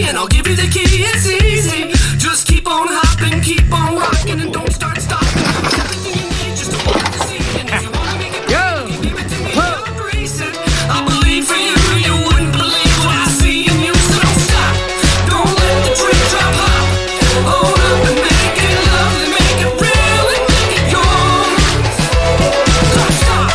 and I'll give you the key. It's easy. Just keep on hopping, keep on rocking, and don't start stopping. It's everything you need just to walk the scene. And if you wanna make it better, you give it to me, I'll grace it. I believe for you, you wouldn't believe what I see in you. So don't stop, don't let the dream drop off. Hold up and make it lovely, make it real, and make it yours. Don't stop.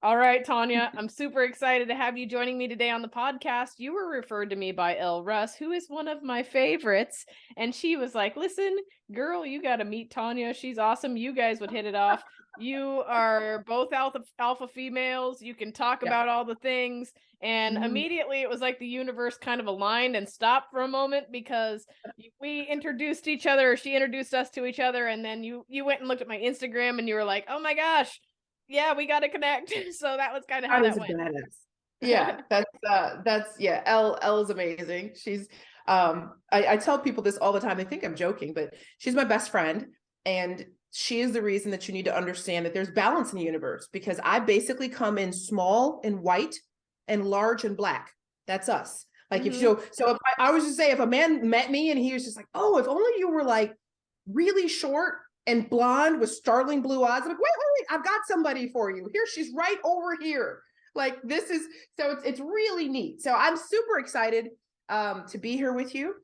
All right, Tanya, I'm super excited to have you joining me today on the podcast. You were referred to me by Elle Russ, who is one of my favorites. And she was like, listen, girl, you got to meet Tanya. She's awesome. You guys would hit it off. You are both alpha females. You can talk about all the things. And immediately it was like the universe kind of aligned and stopped for a moment because we introduced each other, or she introduced us to each other. And then you went and looked at my Instagram and you were like, oh my gosh. Yeah, we got to connect. So that was kind of how that went. Yeah, that's Elle is amazing. She's I tell people this all the time. They think I'm joking, but she's my best friend, and she is the reason that you need to understand that there's balance in the universe, because I basically come in small and white and large and black. That's us. Like if if I was to say, if a man met me and he was just like, oh, if only you were like really short and blonde with startling blue eyes, I'm like, wait, I've got somebody for you. Here, she's right over here. Like this is, so it's really neat. So I'm super excited to be here with you.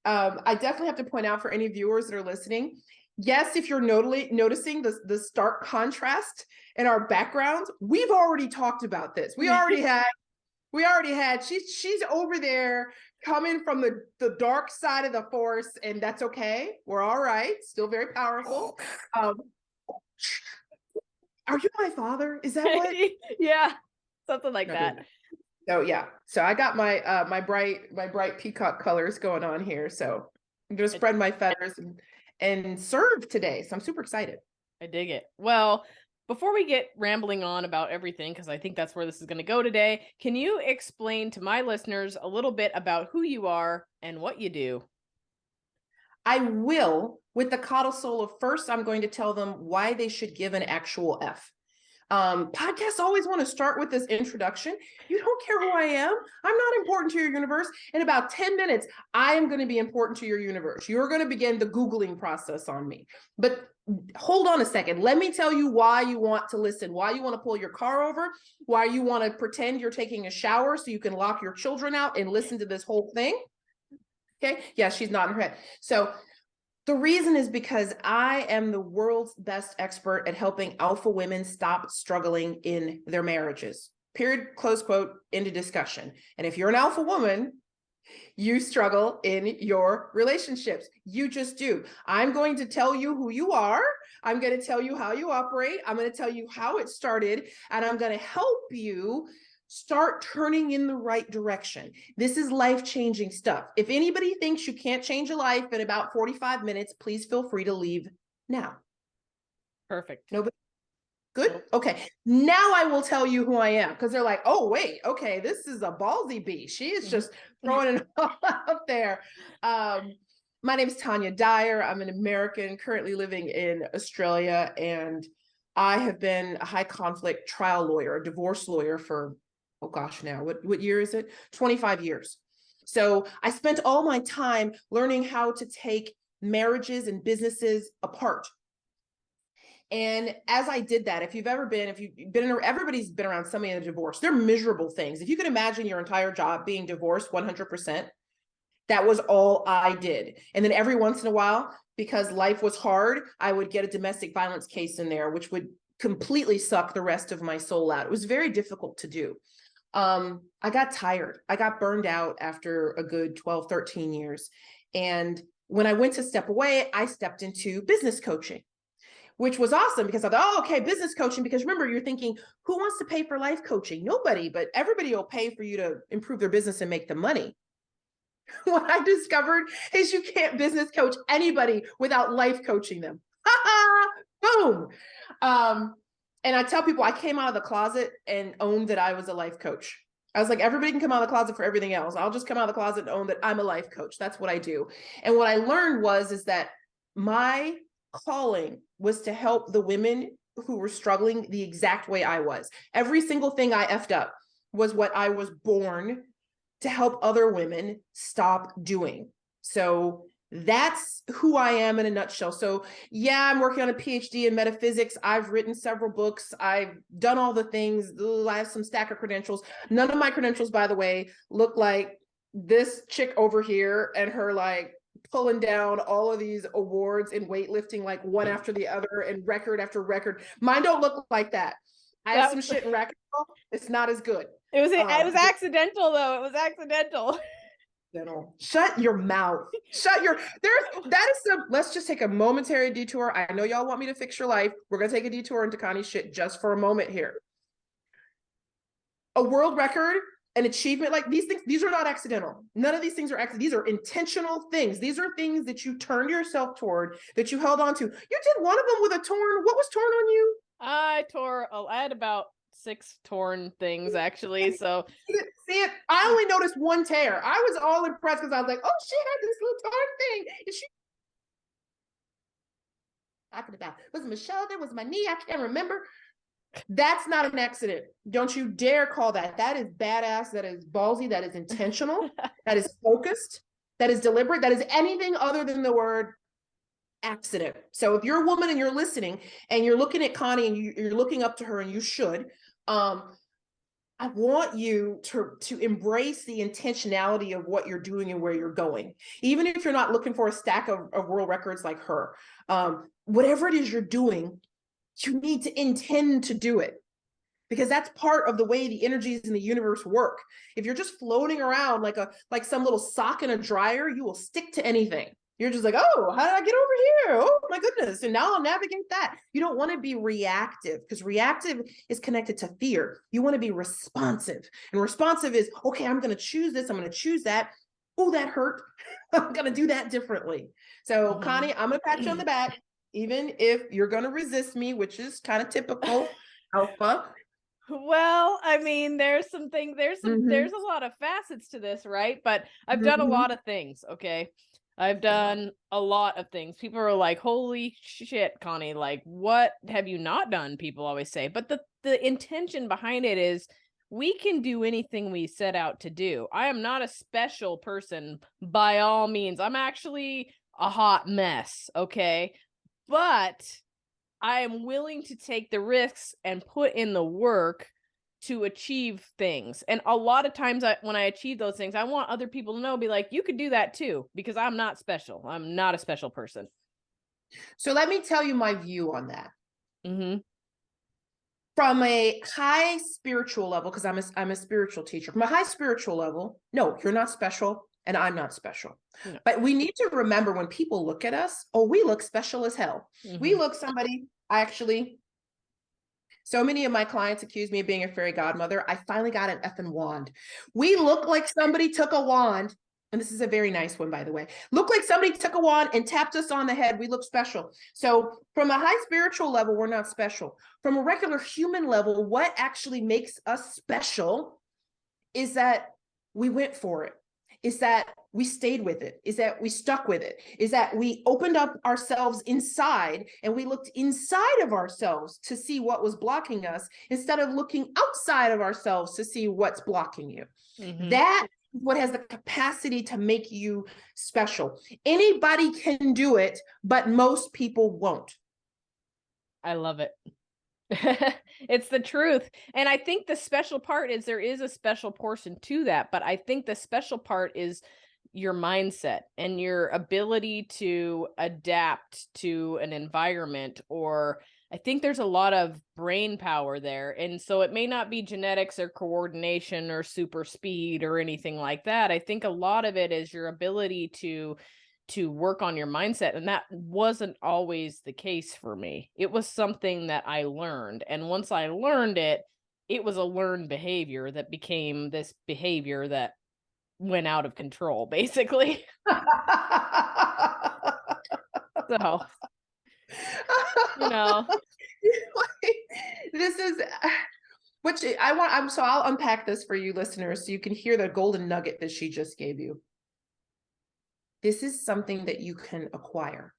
I definitely have to point out for any viewers that are listening, yes, if you're noticing the stark contrast in our backgrounds, we've already talked about this. We already had, she's over there coming from the dark side of the force, and that's okay. We're all right. Still very powerful. Are you my father? Is that what? Yeah, something like that. So yeah. So I got my my bright peacock colors going on here. So I'm gonna spread my feathers and serve today. So I'm super excited. I dig it. Well, before we get rambling on about everything, because I think that's where this is going to go today, can you explain to my listeners a little bit about who you are and what you do? I will, with the codicil of first, I'm going to tell them why they should give an actual F. Podcasts always want to start with this introduction. You don't care who I am. I'm not important to your universe. In about 10 minutes, I am going to be important to your universe. You're going to begin the Googling process on me. But hold on a second. Let me tell you why you want to listen, why you want to pull your car over, why you want to pretend you're taking a shower so you can lock your children out and listen to this whole thing. Okay. Yeah, she's nodding her head. So the reason is because I am the world's best expert at helping alpha women stop struggling in their marriages. Period, close quote, into discussion. And if you're an alpha woman, you struggle in your relationships. You just do. I'm going to tell you who you are. I'm going to tell you how you operate. I'm going to tell you how it started, and I'm going to help you start turning in the right direction. This is life-changing stuff. If anybody thinks you can't change a life in about 45 minutes, please feel free to leave now. Perfect. Nobody? Good? Okay. Now I will tell you who I am, because they're like, oh, wait, okay, this is a ballsy bee. She is just throwing it all out there. My name is Tanya Dyer. I'm an American currently living in Australia, and I have been a high conflict trial lawyer, a divorce lawyer for, oh gosh, now, what year is it? 25 years. So I spent all my time learning how to take marriages and businesses apart. And as I did that, if you've been, everybody's been around somebody in a divorce, they're miserable things. If you can imagine your entire job being divorced 100%, that was all I did. And then every once in a while, because life was hard, I would get a domestic violence case in there, which would completely suck the rest of my soul out. It was very difficult to do. I got tired. I got burned out after a good 12, 13 years. And when I went to step away, I stepped into business coaching, which was awesome because I thought, oh, okay, business coaching. Because remember, you're thinking, who wants to pay for life coaching? Nobody, but everybody will pay for you to improve their business and make the money. What I discovered is you can't business coach anybody without life coaching them. Boom. And I tell people I came out of the closet and owned that I was a life coach. I was like, everybody can come out of the closet for everything else. I'll just come out of the closet and own that I'm a life coach. That's what I do. And what I learned is that my calling was to help the women who were struggling the exact way I was. Every single thing I effed up was what I was born to help other women stop doing. So that's who I am in a nutshell. So yeah, I'm working on a PhD in metaphysics. I've written several books. I've done all the things. I have some stack of credentials. None of my credentials, by the way, look like this chick over here and her like pulling down all of these awards in weightlifting, like one after the other and record after record. Mine don't look like that. I have some shit in racquetball. It's not as good. It was accidental though. It was accidental. Shut your mouth. Let's just take a momentary detour. I know y'all want me to fix your life. We're going to take a detour into Connie's shit just for a moment here. A world record, an achievement, like these things, these are not accidental. None of these things are accidental. These are intentional things. These are things that you turned yourself toward, that you held on to. You did one of them with a torn. What was torn on you? I had about 6 torn things actually. So see it. I only noticed one tear. I was all impressed because I was like, oh, she had this little torn thing. And she talking about, was it my shoulder? Was my knee? I can't remember. That's not an accident. Don't you dare call that. That is badass. That is ballsy. That is intentional. That is focused. That is deliberate. That is anything other than the word accident. So if you're a woman and you're listening and you're looking at Connie and you're looking up to her, and you should, I want you to embrace the intentionality of what you're doing and where you're going. Even if you're not looking for a stack of world records like her, whatever it is you're doing, you need to intend to do it, because that's part of the way the energies in the universe work. If you're just floating around like some little sock in a dryer, you will stick to anything. You're just like, oh, how did I get over here? Oh my goodness. And now I'll navigate that. You don't want to be reactive, because reactive is connected to fear. You want to be responsive. And responsive is, okay, I'm going to choose this. I'm going to choose that. Oh, that hurt. I'm going to do that differently. So Connie, I'm going to pat you on the back, even if you're going to resist me, which is kind of typical alpha. Well, I mean, there's a lot of facets to this, right? But I've done a lot of things. Okay. I've done a lot of things. People are like, holy shit, Connie, like, what have you not done? People always say. But the intention behind it is we can do anything we set out to do. I am not a special person by all means. I'm actually a hot mess, okay? But I am willing to take the risks and put in the work to achieve things. And a lot of times when I achieve those things, I want other people to know, be like, you could do that too, because I'm not special. I'm not a special person. So let me tell you my view on that. From a high spiritual level, because I'm a spiritual teacher. From a high spiritual level, no, you're not special and I'm not special. No. But we need to remember, when people look at us, oh, we look special as hell. We look so many of my clients accuse me of being a fairy godmother. I finally got an effing wand. We look like somebody took a wand, and this is a very nice one, by the way. Look like somebody took a wand and tapped us on the head. We look special. So from a high spiritual level, we're not special. From a regular human level, what actually makes us special is that we went for it, is that we stayed with it, is that we stuck with it, is that we opened up ourselves inside and we looked inside of ourselves to see what was blocking us, instead of looking outside of ourselves to see what's blocking you. That is what has the capacity to make you special. Anybody can do it, but most people won't. I love it. It's the truth. And I think the special part is there is a special portion to that, but I think the special part is your mindset and your ability to adapt to an environment, or I think there's a lot of brain power there. And so it may not be genetics or coordination or super speed or anything like that. I think a lot of it is your ability to work on your mindset. And that wasn't always the case for me. It was something that I learned. And once I learned it, it was a learned behavior that became this behavior that went out of control, basically. So, this is which I want. So I'll unpack this for you listeners so you can hear the golden nugget that she just gave you. This is something that you can acquire,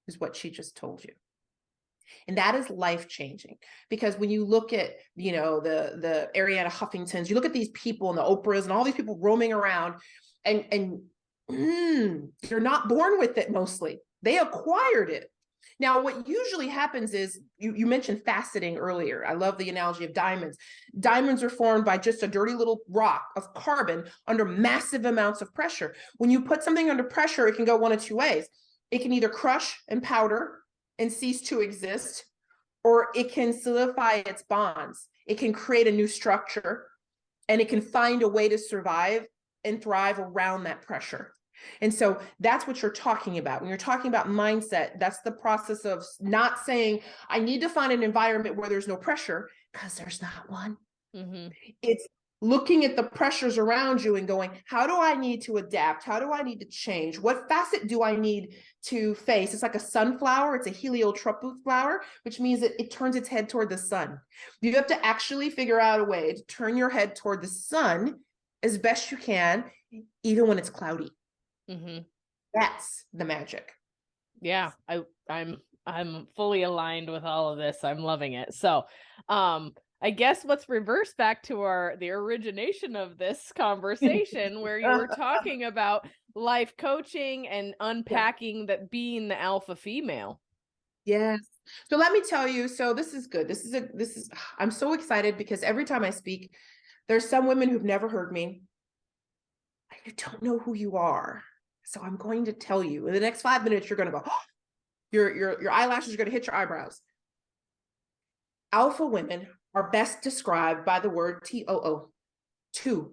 is what she just told you. And that is life-changing, because when you look at, the Ariana Huffingtons, you look at these people and the Oprahs and all these people roaming around, and you're not born with it mostly. They acquired it. Now, what usually happens is, you mentioned faceting earlier. I love the analogy of diamonds. Diamonds are formed by just a dirty little rock of carbon under massive amounts of pressure. When you put something under pressure, it can go one of two ways. It can either crush and powder and cease to exist, or it can solidify its bonds. It can create a new structure, and it can find a way to survive and thrive around that pressure. And so that's what you're talking about. When you're talking about mindset, that's the process of not saying, I need to find an environment where there's no pressure, because there's not one. Mm-hmm. It's looking at the pressures around you and going, how do I need to adapt? How do I need to change? What facet do I need to face? It's like a sunflower. It's a heliotropic flower, which means that it turns its head toward the sun. You have to actually figure out a way to turn your head toward the sun as best you can, even when it's cloudy. Mm-hmm. That's the magic. Yeah, I'm fully aligned with all of this. I'm loving it. So, I guess let's reverse back to the origination of this conversation where you were talking about life coaching and unpacking that being the alpha female. Yes. So let me tell you, so this is good. I'm so excited because every time I speak, there's some women who've never heard me. You don't know who you are. So I'm going to tell you in the next 5 minutes, you're going to go, oh, your eyelashes are going to hit your eyebrows. Alpha women are best described by the word TOO, two,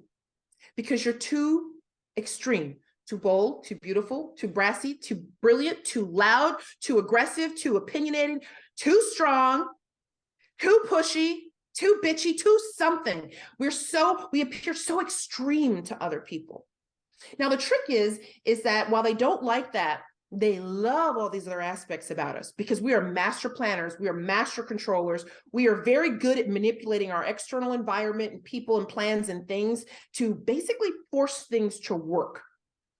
because you're too extreme, too bold, too beautiful, too brassy, too brilliant, too loud, too aggressive, too opinionated, too strong, too pushy, too bitchy, too something. We appear so extreme to other people. Now, the trick is that while they don't like that, they love all these other aspects about us, because we are master planners. We are master controllers. We are very good at manipulating our external environment and people and plans and things to basically force things to work.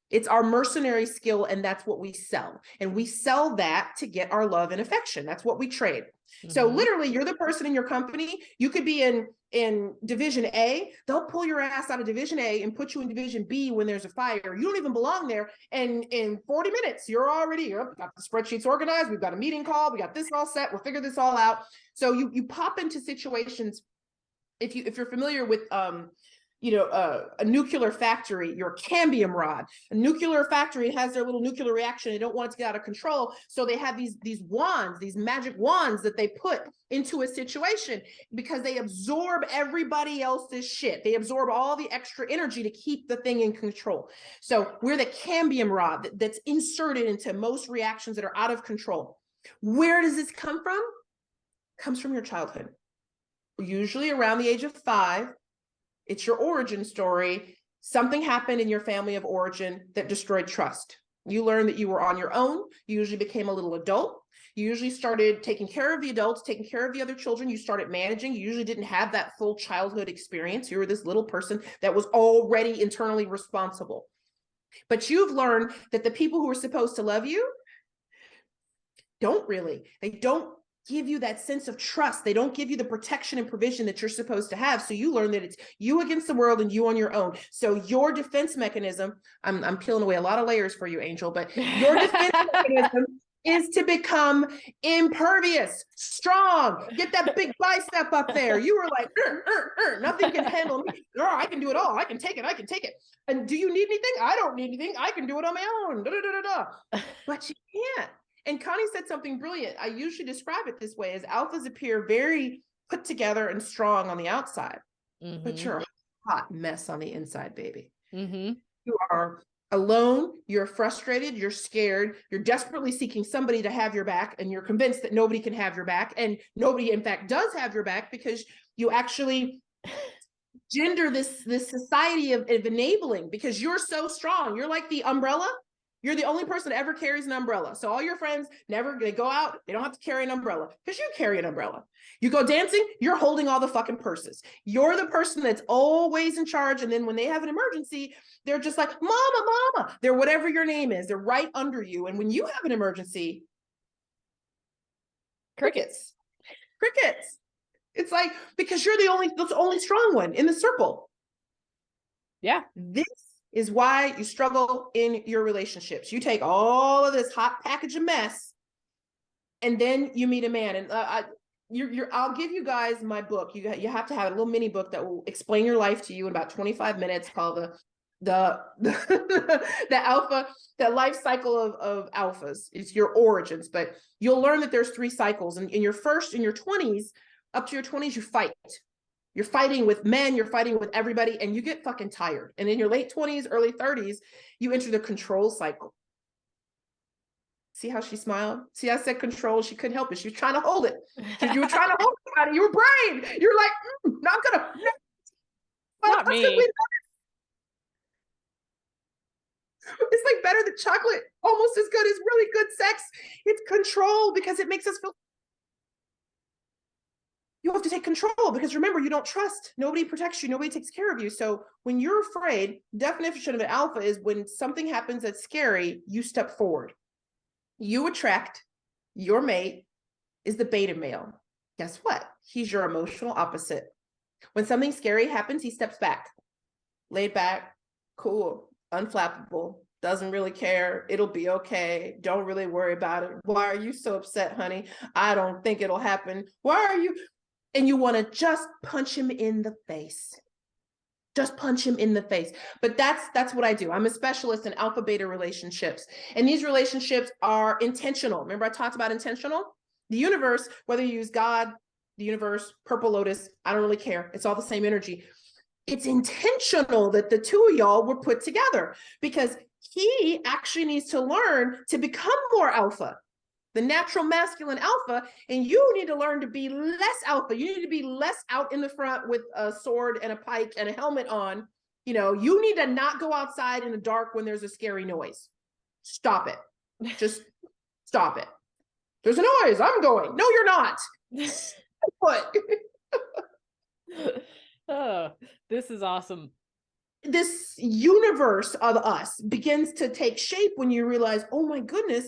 It's our mercenary skill, and that's what we sell. And we sell that to get our love and affection. That's what we trade. Mm-hmm. So literally, you're the person in your company. You could be in division A. They'll pull your ass out of division A and put you in division B when there's a fire. You don't even belong there. And in 40 minutes, you're already up. Got the spreadsheets organized. We've got a meeting call. We got this all set. We'll figure this all out. So you pop into situations. If you're familiar with a nuclear factory, your cambium rod. A nuclear factory has their little nuclear reaction. They don't want it to get out of control. So they have these wands, these magic wands that they put into a situation, because they absorb everybody else's shit. They absorb all the extra energy to keep the thing in control. So we're the cambium rod that's inserted into most reactions that are out of control. Where does this come from? It comes from your childhood. Usually around the age of 5. It's your origin story. Something happened in your family of origin that destroyed trust. You learned that you were on your own. You usually became a little adult. You usually started taking care of the adults, taking care of the other children. You started managing. You usually didn't have that full childhood experience. You were this little person that was already internally responsible. But you've learned that the people who are supposed to love you don't really. They don't give you that sense of trust. They don't give you the protection and provision that you're supposed to have. So you learn that it's you against the world and you on your own. So your defense mechanism, I'm peeling away a lot of layers for you, Angel, but your defense mechanism is to become impervious, strong, get that big bicep up there. You were like, nothing can handle me. Oh, I can do it all. I can take it. And do you need anything? I don't need anything. I can do it on my own. But you can't. And Connie said something brilliant. I usually describe it this way: as alphas appear very put together and strong on the outside, mm-hmm. but you're a hot mess on the inside, baby. Mm-hmm. You are alone, you're frustrated, you're scared, you're desperately seeking somebody to have your back, and you're convinced that nobody can have your back, and nobody in fact does have your back, because you actually gender this society of enabling, because you're so strong. You're like the umbrella, You're the only person that ever carries an umbrella. So all your friends they go out, they don't have to carry an umbrella because you carry an umbrella. You go dancing, you're holding all the fucking purses. You're the person that's always in charge. And then when they have an emergency, they're just like, mama, mama. They're whatever your name is. They're right under you. And when you have an emergency, crickets. It's like, because you're the only strong one in the circle. Yeah. This is why you struggle in your relationships. You take all of this hot package of mess, and then you meet a man. And I'll give you guys my book. You have to have a little mini book that will explain your life to you in about 25 minutes, called the alpha, the life cycle of alphas. It's your origins, but you'll learn that there's 3 cycles. And in your 20s, up to your 20s, you fight. You're fighting with men, you're fighting with everybody, and you get fucking tired. And in your late 20s, early 30s, you enter the control cycle. See how she smiled? See, I said control. She couldn't help it. She was trying to hold it. You were trying to hold it out of your brain. You're like, not gonna. Not me. It's like better than chocolate, almost as good as really good sex. It's control, because it makes us feel. You have to take control, because remember, you don't trust. Nobody protects you. Nobody takes care of you. So when you're afraid, definition of an alpha is when something happens that's scary, you step forward. You attract. Your mate is the beta male. Guess what? He's your emotional opposite. When something scary happens, he steps back. Laid back, cool, unflappable, doesn't really care. It'll be okay. Don't really worry about it. Why are you so upset, honey? I don't think it'll happen. Why are you? And you want to just punch him in the face. Just punch him in the face. But that's what I do. I'm a specialist in alpha beta relationships. And these relationships are intentional. Remember, I talked about intentional? The universe, whether you use God, the universe, purple lotus, I don't really care. It's all the same energy. It's intentional that the 2 of y'all were put together, because he actually needs to learn to become more alpha. The natural masculine alpha, and you need to learn to be less alpha. You need to be less out in the front with a sword and a pike and a helmet on. You need to not go outside in the dark when there's a scary noise. Stop it. Just stop it. There's a noise. I'm going. No, you're not. What? Oh, this is awesome. This universe of us begins to take shape when you realize, oh my goodness,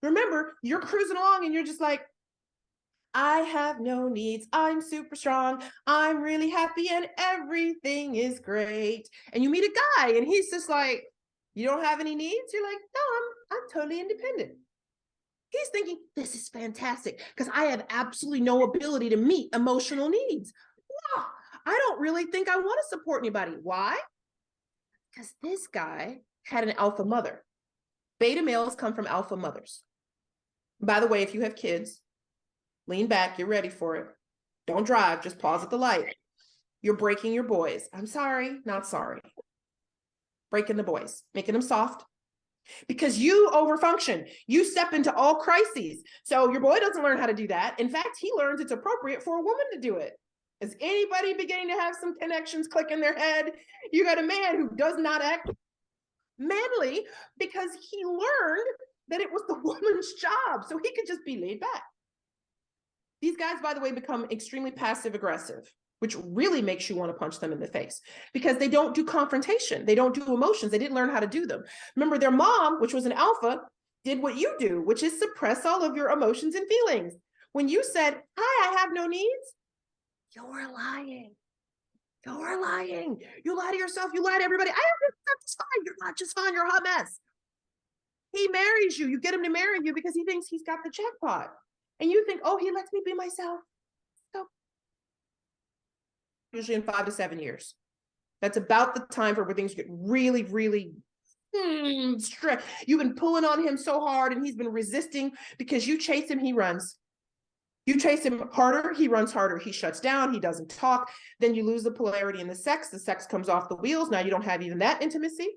remember, you're cruising along and you're just like, I have no needs. I'm super strong. I'm really happy and everything is great. And you meet a guy and he's just like, you don't have any needs? You're like, no, I'm totally independent. He's thinking, this is fantastic because I have absolutely no ability to meet emotional needs. Wow, I don't really think I want to support anybody. Why? Because this guy had an alpha mother. Beta males come from alpha mothers. By the way, if you have kids, lean back, you're ready for it. Don't drive, just pause at the light. You're breaking your boys. I'm sorry, not sorry. Breaking the boys, making them soft. Because you overfunction. You step into all crises. So your boy doesn't learn how to do that. In fact, he learns it's appropriate for a woman to do it. Is anybody beginning to have some connections click in their head? You got a man who does not act manly because he learned that it was the woman's job. So he could just be laid back. These guys, by the way, become extremely passive aggressive, which really makes you want to punch them in the face because they don't do confrontation. They don't do emotions. They didn't learn how to do them. Remember, their mom, which was an alpha, did what you do, which is suppress all of your emotions and feelings. When you said, hi, I have no needs, you're lying. You're lying. You lie to yourself. You lie to everybody. That's fine. You're not just fine. You're a hot mess. He marries you. You get him to marry you because he thinks he's got the jackpot. And you think, oh, he lets me be myself. So usually in 5 to 7 years. That's about the time for where things get really, really stressed. You've been pulling on him so hard and he's been resisting because you chase him, he runs. You chase him harder, he runs harder. He shuts down, he doesn't talk. Then you lose the polarity in the sex. The sex comes off the wheels. Now you don't have even that intimacy.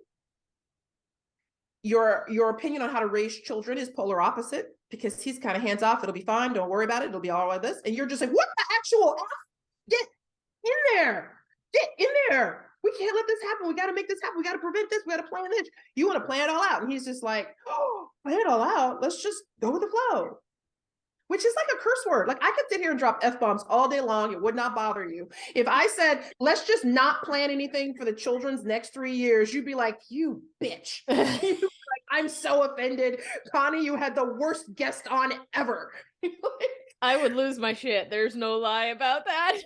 Your opinion on how to raise children is polar opposite because he's kind of hands off. It'll be fine. Don't worry about it. It'll be all like this. And you're just like, what the actual F? Get in there. Get in there. we can't let this happen. We got to make this happen. We got to prevent this. We got to plan this. You want to plan it all out. And he's just like, oh, plan it all out. Let's just go with the flow. Which is like a curse word. Like I could sit here and drop F-bombs all day long. It would not bother you. If I said, let's just not plan anything for the children's next 3 years, you'd be like, you bitch. You'd be like, I'm so offended. Connie, you had the worst guest on ever. I would lose my shit. There's no lie about that.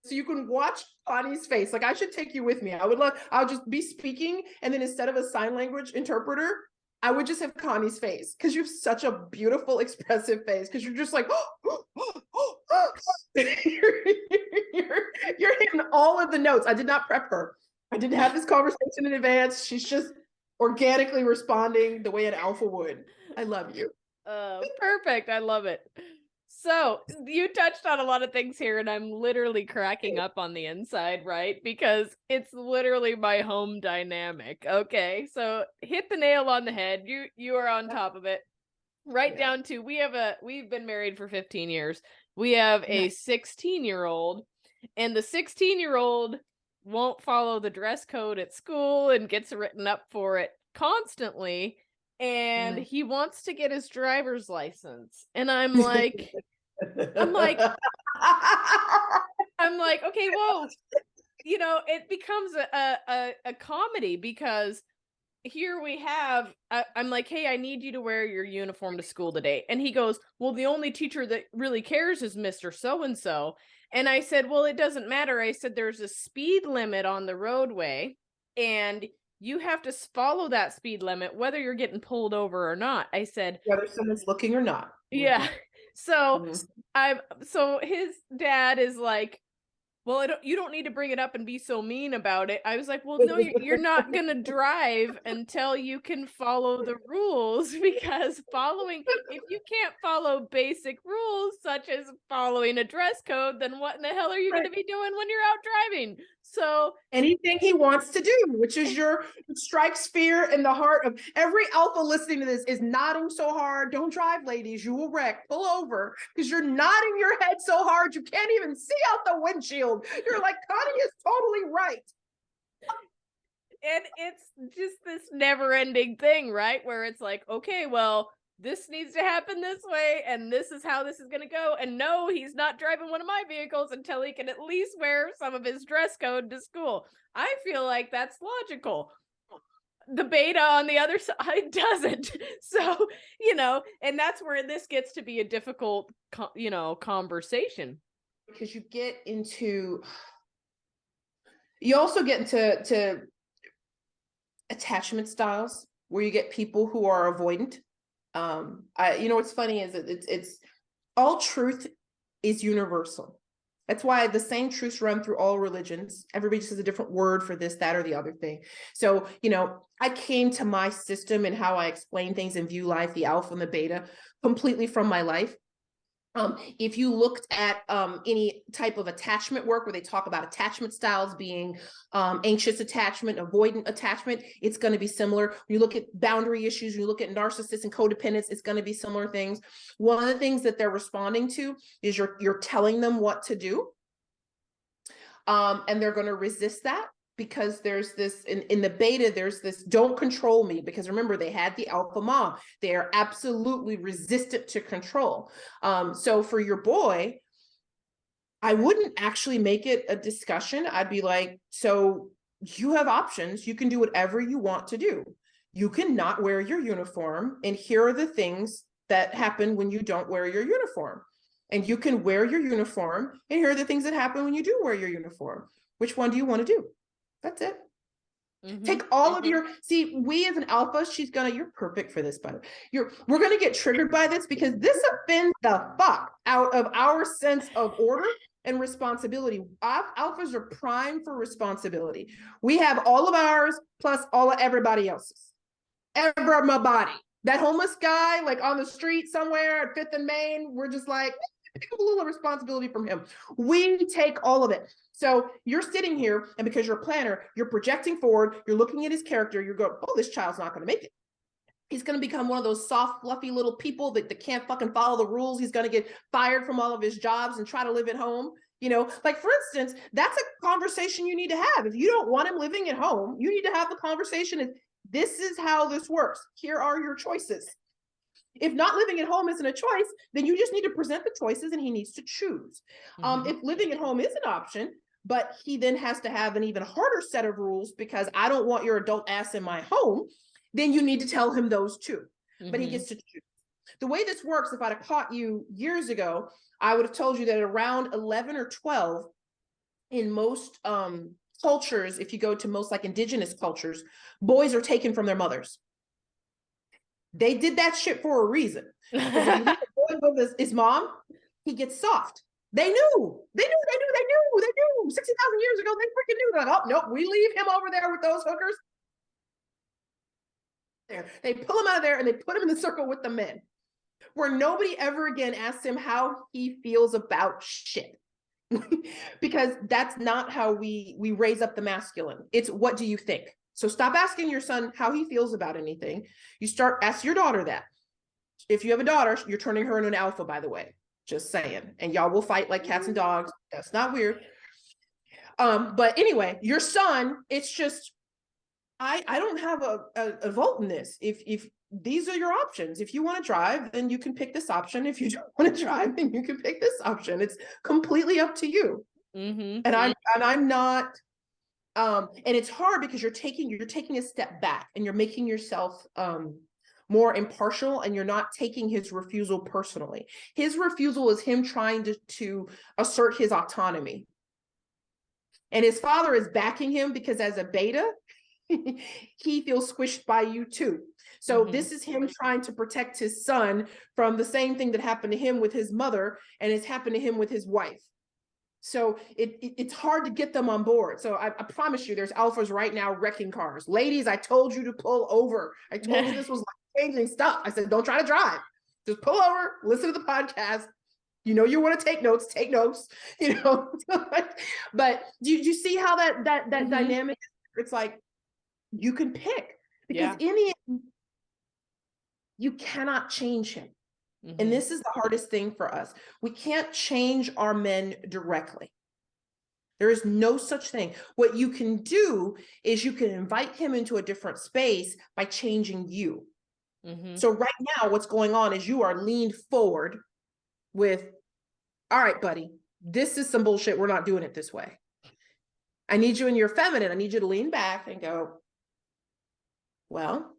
So you can watch Connie's face. Like I should take you with me. I'll just be speaking. And then instead of a sign language interpreter, I would just have Connie's face because you have such a beautiful, expressive face. Because you're just like, you're hitting all of the notes. I did not prep her. I didn't have this conversation in advance. She's just organically responding the way an alpha would. I love you. Perfect. I love it. So you touched on a lot of things here, and I'm literally cracking up on the inside, right? Because it's literally my home dynamic. Okay, so hit the nail on the head. You are on top of it. Right down to we've been married for 15 years. We have a 16-year-old, and the 16-year-old won't follow the dress code at school and gets written up for it constantly. And he wants to get his driver's license. And I'm like, okay, well, it becomes a comedy because here we have, I'm like, hey, I need you to wear your uniform to school today. And he goes, well, the only teacher that really cares is Mr. So-and-so. And I said, well, it doesn't matter. I said, there's a speed limit on the roadway and you have to follow that speed limit, whether you're getting pulled over or not. I said, whether someone's looking or not. Yeah. So so his dad is like, well, you don't need to bring it up and be so mean about it. I was like, well, no, you're not going to drive until you can follow the rules, because if you can't follow basic rules, such as following a dress code, then what in the hell are you going to be doing when you're out driving? So anything he wants to do, which is strikes fear in the heart of every alpha listening to this, is nodding so hard. Don't drive, ladies. You will wreck. Pull over, because you're nodding your head so hard you can't even see out the windshield. You're like, Connie is totally right. And it's just this never-ending thing, right? Where it's like, okay, well, this needs to happen this way, and this is how this is going to go. And no, he's not driving one of my vehicles until he can at least wear some of his dress code to school. I feel like that's logical. The beta on the other side doesn't. So, and that's where this gets to be a difficult, conversation. Because you also get into attachment styles where you get people who are avoidant. What's funny is that it's all truth is universal. That's why the same truths run through all religions. Everybody just has a different word for this, that, or the other thing. So, I came to my system and how I explain things and view life, the alpha and the beta, completely from my life. If you looked at any type of attachment work where they talk about attachment styles being anxious attachment, avoidant attachment, it's going to be similar. When you look at boundary issues, when you look at narcissists and codependence, it's going to be similar things. One of the things that they're responding to is you're telling them what to do, and they're going to resist that. Because there's this in the beta, there's this don't control me, because remember, they had the alpha mom. They are absolutely resistant to control. So for your boy, I wouldn't actually make it a discussion. I'd be like, so you have options. You can do whatever you want to do. You cannot wear your uniform. And here are the things that happen when you don't wear your uniform. And you can wear your uniform. And here are the things that happen when you do wear your uniform. Which one do you want to do? That's it. Take all of we as an alpha, you're perfect for this, but we're going to get triggered by this because this offends the fuck out of our sense of order and responsibility. Alphas are primed for responsibility. We have all of ours plus all of everybody else's. Everybody. That homeless guy, like on the street somewhere at 5th and Main, we're just like, pick up a little responsibility from him. We take all of it. So you're sitting here, and because you're a planner, you're projecting forward, you're looking at his character, you're going, oh, this child's not going to make it. He's going to become one of those soft, fluffy little people that can't fucking follow the rules. He's going to get fired from all of his jobs and try to live at home. Like for instance, that's a conversation you need to have. If you don't want him living at home, you need to have the conversation. This is how this works. Here are your choices. If not living at home isn't a choice, then you just need to present the choices and he needs to choose. If living at home is an option, but he then has to have an even harder set of rules because I don't want your adult ass in my home, then you need to tell him those too. But he gets to choose. The way this works, if I'd have caught you years ago, I would have told you that around 11 or 12, in most cultures, if you go to most like indigenous cultures, boys are taken from their mothers. They did that shit for a reason. Because if you leave a boy with his mom, he gets soft. They knew. 60,000 years ago, they freaking knew. They're like, oh, nope, we leave him over there with those hookers. They pull him out of there and they put him in the circle with the men, where nobody ever again asks him how he feels about shit. Because that's not how we raise up the masculine. It's what do you think? So stop asking your son how he feels about anything. You start ask your daughter that. If you have a daughter, you're turning her into an alpha, by the way. Just saying. And y'all will fight like cats and dogs. That's not weird. But anyway, your son, it's just I don't have a vote in this. If these are your options, if you want to drive, then you can pick this option. If you don't want to drive, then you can pick this option. It's completely up to you. And I'm not. And it's hard because you're taking a step back and you're making yourself more impartial, and you're not taking his refusal personally. His refusal is him trying to assert his autonomy. And his father is backing him because as a beta, he feels squished by you too. So this is him trying to protect his son from the same thing that happened to him with his mother, and it's happened to him with his wife. So it's hard to get them on board. So I promise you, there's alphas right now wrecking cars. Ladies, I told you to pull over. I told you this was life-changing stuff. I said, don't try to drive. Just pull over, listen to the podcast. You want to take notes, But do you see how that dynamic, it's like, you can pick, because in the end, you cannot change him. And this is the hardest thing for us. We can't change our men directly. There is no such thing. What you can do is you can invite him into a different space by changing you. So right now, what's going on is you are leaned forward with, all right, buddy, this is some bullshit. We're not doing it this way. I need you in your feminine. I need you to lean back and go, well,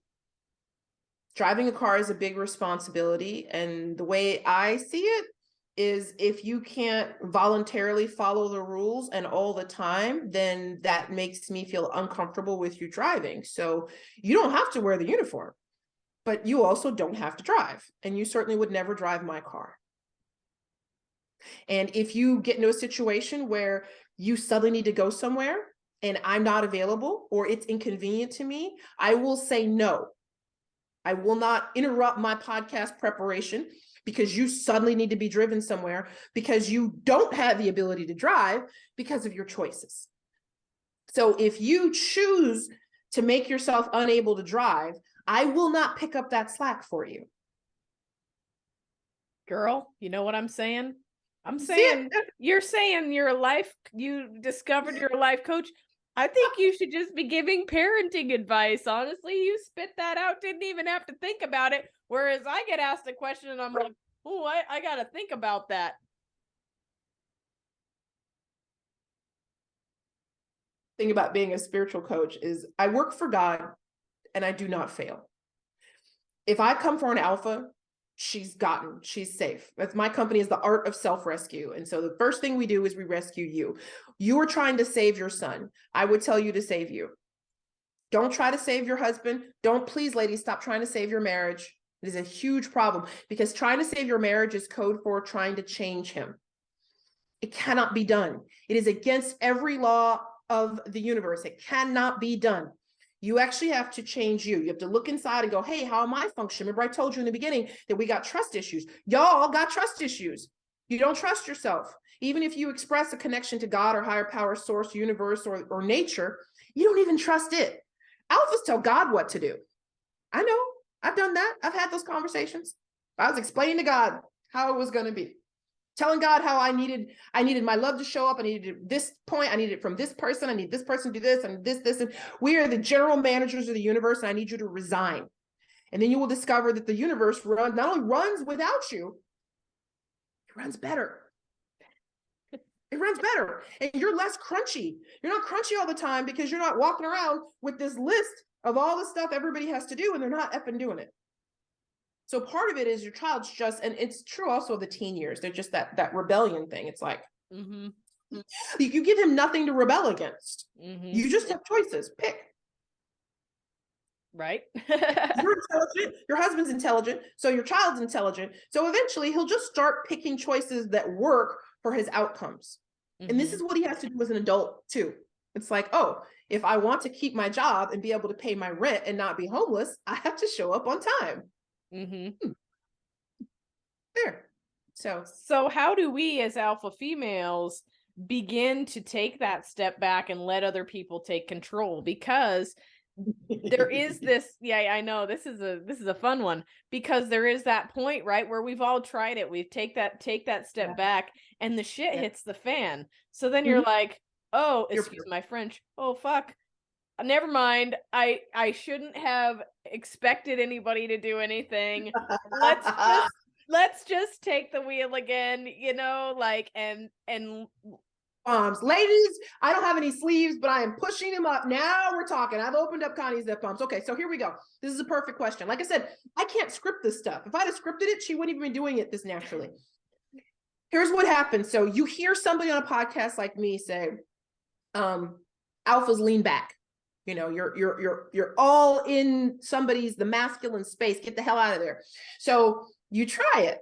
driving a car is a big responsibility. And the way I see it is, if you can't voluntarily follow the rules and all the time, then that makes me feel uncomfortable with you driving. So you don't have to wear the uniform, but you also don't have to drive. And you certainly would never drive my car. And if you get into a situation where you suddenly need to go somewhere and I'm not available, or it's inconvenient to me, I will say no. I will not interrupt my podcast preparation because you suddenly need to be driven somewhere because you don't have the ability to drive because of your choices. So if you choose to make yourself unable to drive, I will not pick up that slack for you. Girl, you know what I'm saying? I'm saying, you're saying you discovered you're a life coach. I think you should just be giving parenting advice. Honestly, you spit that out, didn't even have to think about it. Whereas I get asked a question and I'm like, oh, I got to think about that. Thing about being a spiritual coach is I work for God and I do not fail. If I come for an alpha, she's safe. That's my company, is the art of self-rescue. And so the first thing we do is we rescue you. You are trying to save your son. I would tell you to save you. Don't try to save your husband. Please, ladies, stop trying to save your marriage. It is a huge problem, because trying to save your marriage is code for trying to change him. It cannot be done. It is against every law of the universe. It cannot be done. You actually have to change you. You have to look inside and go, hey, how am I functioning? Remember, I told you in the beginning that we got trust issues. Y'all got trust issues. You don't trust yourself. Even if you express a connection to God or higher power, source, universe, or nature, you don't even trust it. Alphas tell God what to do. I know. I've done that. I've had those conversations. I was explaining to God how it was going to be. telling God how I needed my love to show up. I needed this point. I needed it from this person. I need this person to do this and this. And we are the general managers of the universe. And I need you to resign. And then you will discover that the universe not only runs without you, it runs better. It runs better. And you're less crunchy. You're not crunchy all the time because you're not walking around with this list of all the stuff everybody has to do and they're not effing doing it. So part of it is your child's just, and it's true also of the teen years, they're just that rebellion thing. It's like, you give him nothing to rebel against. You just have choices. Pick. Right. You're intelligent. Your husband's intelligent. So your child's intelligent. So eventually he'll just start picking choices that work for his outcomes. And this is what he has to do as an adult too. It's like, oh, if I want to keep my job and be able to pay my rent and not be homeless, I have to show up on time. There. So how do we as alpha females begin to take that step back and let other people take control? Because there is this, I know this is a fun one, because there is that point, right, where we've all tried it. We take that step back and the shit hits the fan. So then you're like, oh, excuse my French. Oh, fuck. Never mind. I shouldn't have expected anybody to do anything. Let's just take the wheel again, like, and bombs. Ladies, I don't have any sleeves, but I am pushing them up. Now we're talking. I've opened up Connie's zip bombs. Okay, so here we go. This is a perfect question. Like I said, I can't script this stuff. If I'd have scripted it, she wouldn't even be doing it this naturally. Here's what happens. So you hear somebody on a podcast like me say, alphas lean back. You're all in the masculine space. Get the hell out of there. So you try it,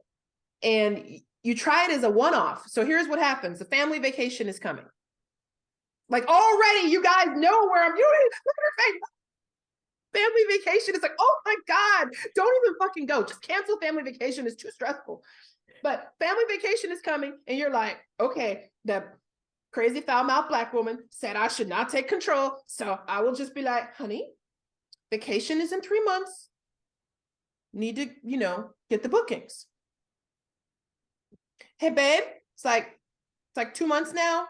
and you try it as a one-off. So here's what happens. The family vacation is coming. Like already you guys know where I'm doing. Look at her face. Family vacation is like, oh my God, don't even fucking go. Just cancel family vacation. It's too stressful. But family vacation is coming and you're like, okay, the crazy foul-mouthed Black woman said I should not take control. So I will just be like, honey, vacation is in 3 months. Need to, get the bookings. Hey, babe, it's like 2 months now.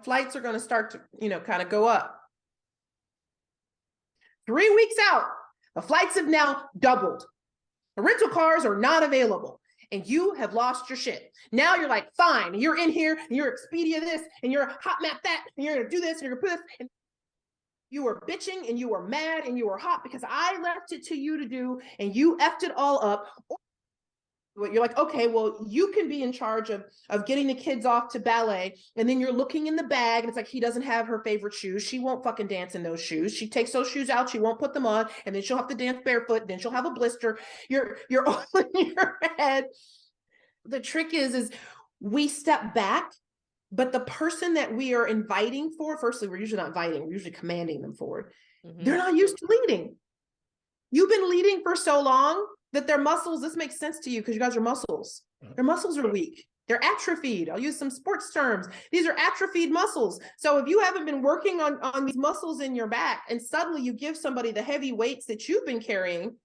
Flights are going to start to, kind of go up. 3 weeks out, the flights have now doubled. The rental cars are not available. And you have lost your shit. Now you're like, fine, you're in here, and you're Expedia this, and you're Hotmap that, and you're going to do this, and you're going to put this. And you were bitching, and you were mad, and you were hot because I left it to you to do, and you effed it all up. You're like, okay, well, you can be in charge of getting the kids off to ballet. And then you're looking in the bag and it's like, he doesn't have her favorite shoes. She won't fucking dance in those shoes. She takes those shoes out. She won't put them on. And then she'll have to dance barefoot. Then she'll have a blister. You're all in your head. The trick is we step back, but the person that we are inviting forward, firstly, we're usually not inviting, we're usually commanding them forward. They're not used to leading. You've been leading for so long that their muscles, this makes sense to you because you guys are muscles. Their muscles are weak. They're atrophied. I'll use some sports terms. These are atrophied muscles. So if you haven't been working on these muscles in your back and suddenly you give somebody the heavy weights that you've been carrying,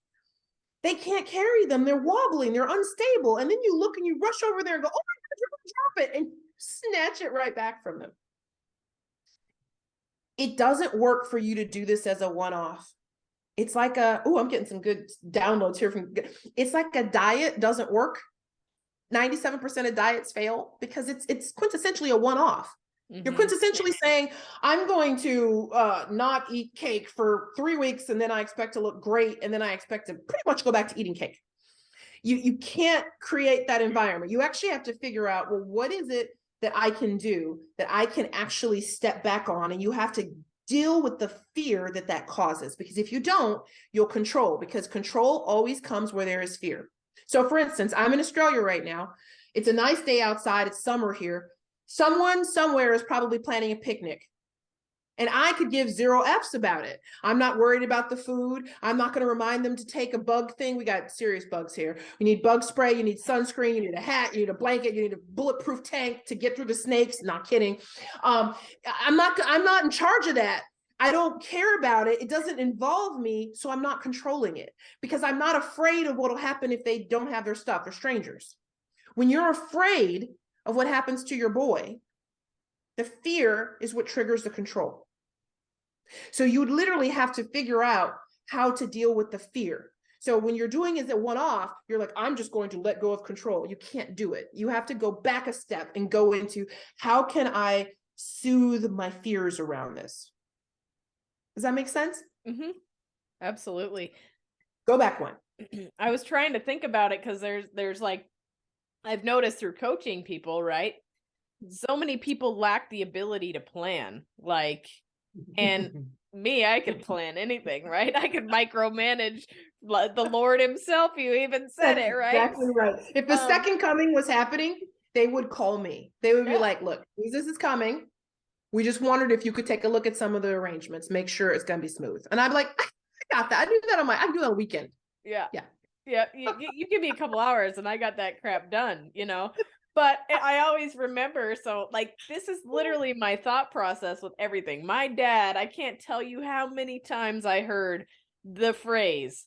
they can't carry them. They're wobbling. They're unstable. And then you look and you rush over there and go, oh my God, you're going to drop it. And snatch it right back from them. It doesn't work for you to do this as a one-off. It's like I'm getting some good downloads here it's like a diet doesn't work. 97% of diets fail because it's quintessentially a one-off. You're quintessentially saying, I'm going to not eat cake for 3 weeks and then I expect to look great and then I expect to pretty much go back to eating cake. You can't create that environment. You actually have to figure out, well, what is it that I can do that I can actually step back on? And you have to deal with the fear that causes, because if you don't, you'll control, because control always comes where there is fear. So for instance, I'm in Australia right now. It's a nice day outside. It's summer here. Someone somewhere is probably planning a picnic. And I could give 0 F's about it. I'm not worried about the food. I'm not going to remind them to take a bug thing. We got serious bugs here. You need bug spray. You need sunscreen. You need a hat. You need a blanket. You need a bulletproof tank to get through the snakes. Not kidding. I'm not in charge of that. I don't care about it. It doesn't involve me. So I'm not controlling it because I'm not afraid of what will happen if they don't have their stuff. They're strangers. When you're afraid of what happens to your boy, the fear is what triggers the control. So you would literally have to figure out how to deal with the fear. So when you're doing it as a one-off, you're like, I'm just going to let go of control. You can't do it. You have to go back a step and go into, how can I soothe my fears around this? Does that make sense? Mm-hmm. Absolutely. Go back one. I was trying to think about it because there's like, I've noticed through coaching people, right? So many people lack the ability to plan. Like, and me, I could plan anything, right? I could micromanage the Lord himself. You even said That's it, right? exactly right. If the second coming was happening, they would call me. They would be like, look, Jesus is coming. We just wondered if you could take a look at some of the arrangements, make sure it's going to be smooth. And I'd be like, I got that. I do that I do that on a weekend. Yeah. Yeah. Yeah. You give me a couple hours and I got that crap done, you know? But I always remember, so like, this is literally my thought process with everything. My dad, I can't tell you how many times I heard the phrase,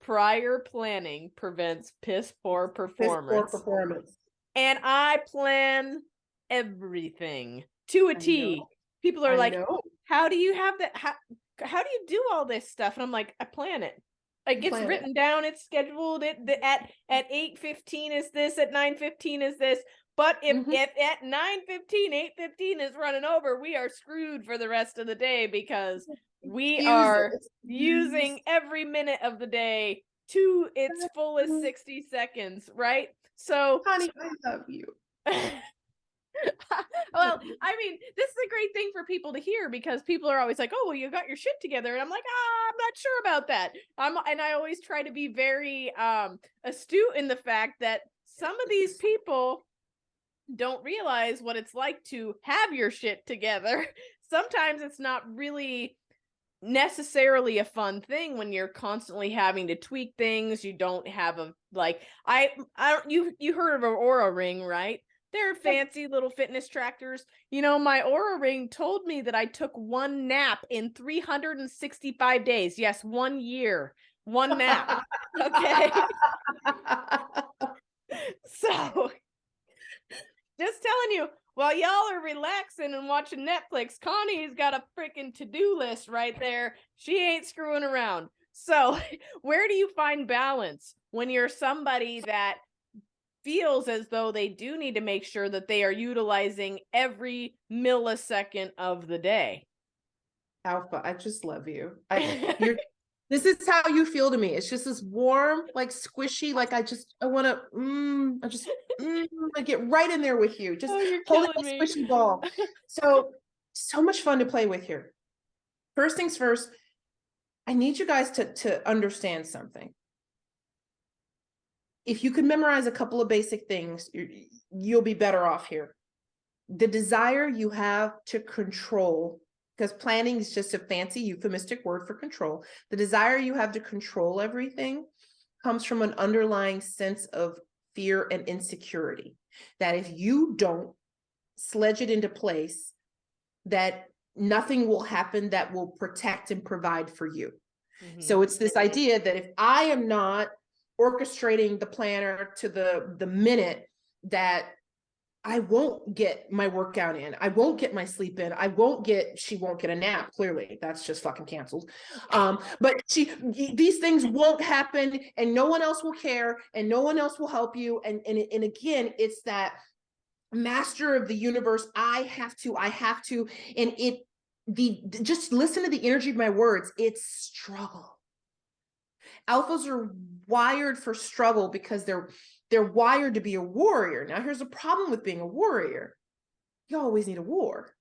prior planning prevents piss poor performance. Piss poor performance. And I plan everything to a T. People are like, how do you have that? How do you do all this stuff? And I'm like, I plan it. Like, it's written down, it's scheduled, at 8:15 is this, at 9:15 is this. But if at 9:15, 8:15 is running over, we are screwed for the rest of the day because we are using every minute of the day to its fullest 60 seconds, right? So, honey, I love you. Well, I mean, this is a great thing for people to hear because people are always like, oh, well, you got your shit together. And I'm like, I'm not sure about that. And I always try to be very astute in the fact that some of these people don't realize what it's like to have your shit together. Sometimes it's not really necessarily a fun thing when you're constantly having to tweak things. You don't have a, like, you heard of an Aura ring, right? They're fancy little fitness trackers. You know, my Aura ring told me that I took one nap in 365 days. Yes, 1 year, one nap. Okay. So, just telling you, while y'all are relaxing and watching Netflix, Connie's got a freaking to-do list right there. She ain't screwing around. So, where do you find balance when you're somebody that feels as though they do need to make sure that they are utilizing every millisecond of the day? Alpha, I just love you. This is how you feel to me. It's just this warm, like squishy, like I want to, I get right in there with you. Just hold a squishy ball. So much fun to play with here. First things first, I need you guys to understand something. If you could memorize a couple of basic things, you'll be better off here. The desire you have to control, because planning is just a fancy euphemistic word for control. The desire you have to control everything comes from an underlying sense of fear and insecurity. That if you don't sledge it into place, that nothing will happen that will protect and provide for you. So it's this idea that if I am not orchestrating the planner to the minute, that I won't get my workout in, I won't get my sleep in, she won't get a nap. Clearly, that's just fucking canceled. But these things won't happen, and no one else will care, and no one else will help you. And again, it's that master of the universe. I have to, and just listen to the energy of my words. It's struggle. Alphas are wired for struggle because they're wired to be a warrior. Now, here's a problem with being a warrior. You always need a war.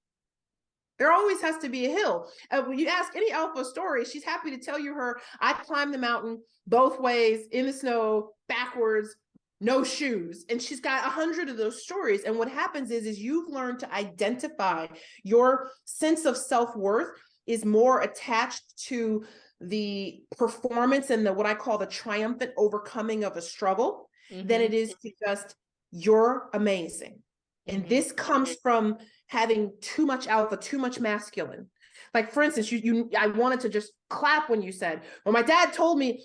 There always has to be a hill. When you ask any alpha story, she's happy to tell you I climbed the mountain both ways, in the snow, backwards, no shoes. And she's got 100 of those stories. And what happens is you've learned to identify your sense of self-worth is more attached to the performance and what I call the triumphant overcoming of a struggle than it is to just, you're amazing. And this comes from having too much alpha, too much masculine. Like, for instance, I wanted to just clap when you said, well, my dad told me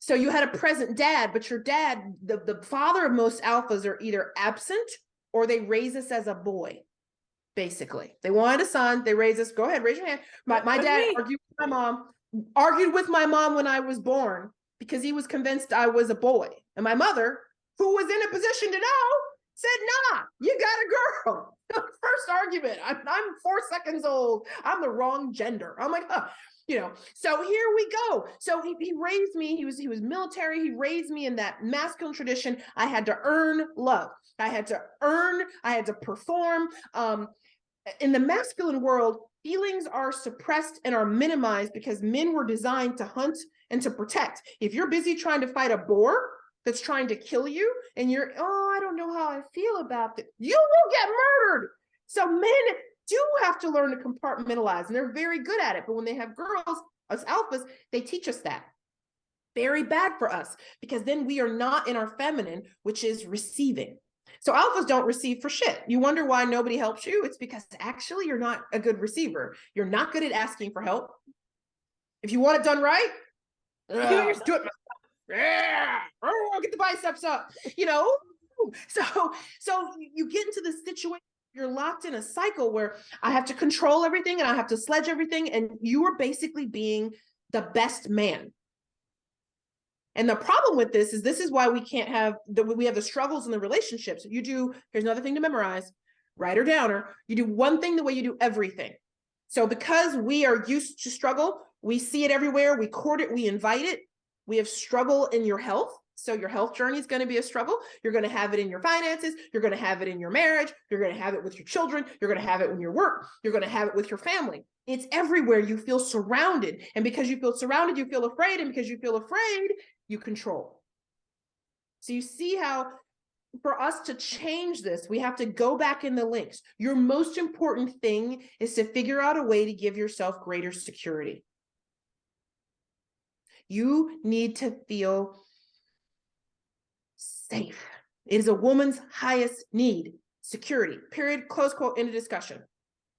So you had a present dad, but your dad, the father of most alphas, are either absent or they raise us as a boy. Basically, they wanted a son. They raised us. Go ahead, raise your hand. My dad argued with my mom when I was born because he was convinced I was a boy. And my mother, who was in a position to know, said, nah, you got a girl. First argument. I'm 4 seconds old. I'm the wrong gender. I'm like, huh. So here we go. So he raised me. He was military. He raised me in that masculine tradition. I had to earn love. I had to perform. In the masculine world, feelings are suppressed and are minimized because men were designed to hunt and to protect. If you're busy trying to fight a boar that's trying to kill you and you're, I don't know how I feel about it, you will get murdered. So men do have to learn to compartmentalize, and they're very good at it. But when they have girls, us alphas, they teach us that. Very bad for us, because then we are not in our feminine, which is receiving. So alphas don't receive for shit. You wonder why nobody helps you? It's because actually you're not a good receiver. You're not good at asking for help. If you want it done right, do it. Yeah, get the biceps up. So you get into this situation. You're locked in a cycle where I have to control everything and I have to sledge everything, and you are basically being the best man. And the problem with this is why we have the struggles in the relationships. Here's another thing to memorize, writer downer. You do one thing the way you do everything. So because we are used to struggle, we see it everywhere, we court it, we invite it. We have struggle in your health. So your health journey is going to be a struggle. You're going to have it in your finances. You're going to have it in your marriage. You're going to have it with your children. You're going to have it in your work. You're going to have it with your family. It's everywhere. You feel surrounded. And because you feel surrounded, you feel afraid. And because you feel afraid, you control. So you see how for us to change this, we have to go back in the links. Your most important thing is to figure out a way to give yourself greater security. You need to feel safe. It is a woman's highest need. Security, period, close quote, end of discussion.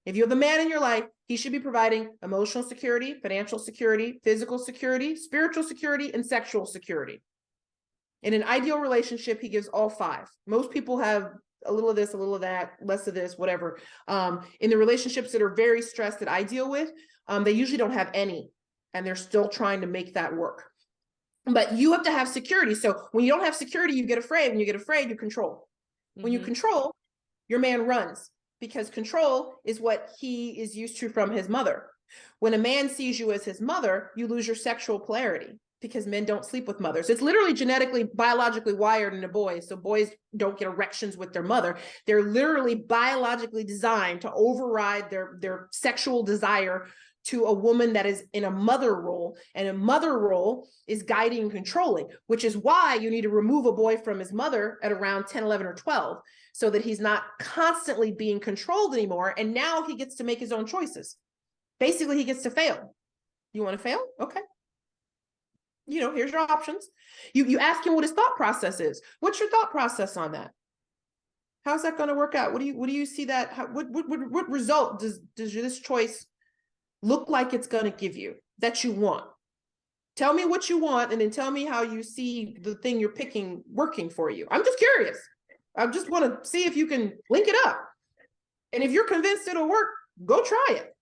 If you have a man in your life, he should be providing emotional security, financial security, physical security, spiritual security, and sexual security. In an ideal relationship, he gives all 5. Most people have a little of this, a little of that, less of this, whatever. In the relationships that are very stressed that I deal with, they usually don't have any, and they're still trying to make that work. But you have to have security. So when you don't have security, you get afraid. When you get afraid, you control. When you control, your man runs, because control is what he is used to from his mother. When a man sees you as his mother, you lose your sexual polarity, because men don't sleep with mothers. It's literally genetically, biologically wired in a boy. So boys don't get erections with their mother. They're literally biologically designed to override their sexual desire to a woman that is in a mother role, and a mother role is guiding and controlling, which is why you need to remove a boy from his mother at around 10, 11, or 12, so that he's not constantly being controlled anymore. And now he gets to make his own choices. Basically, he gets to fail. You want to fail? Okay. Here's your options. You ask him what his thought process is. What's your thought process on that? How's that going to work out? What do you see that? What result does this choice look like it's going to give you that you want? Tell me what you want, and then tell me how you see the thing you're picking working for you. I'm just curious. I just want to see if you can link it up. And if you're convinced it'll work, go try it.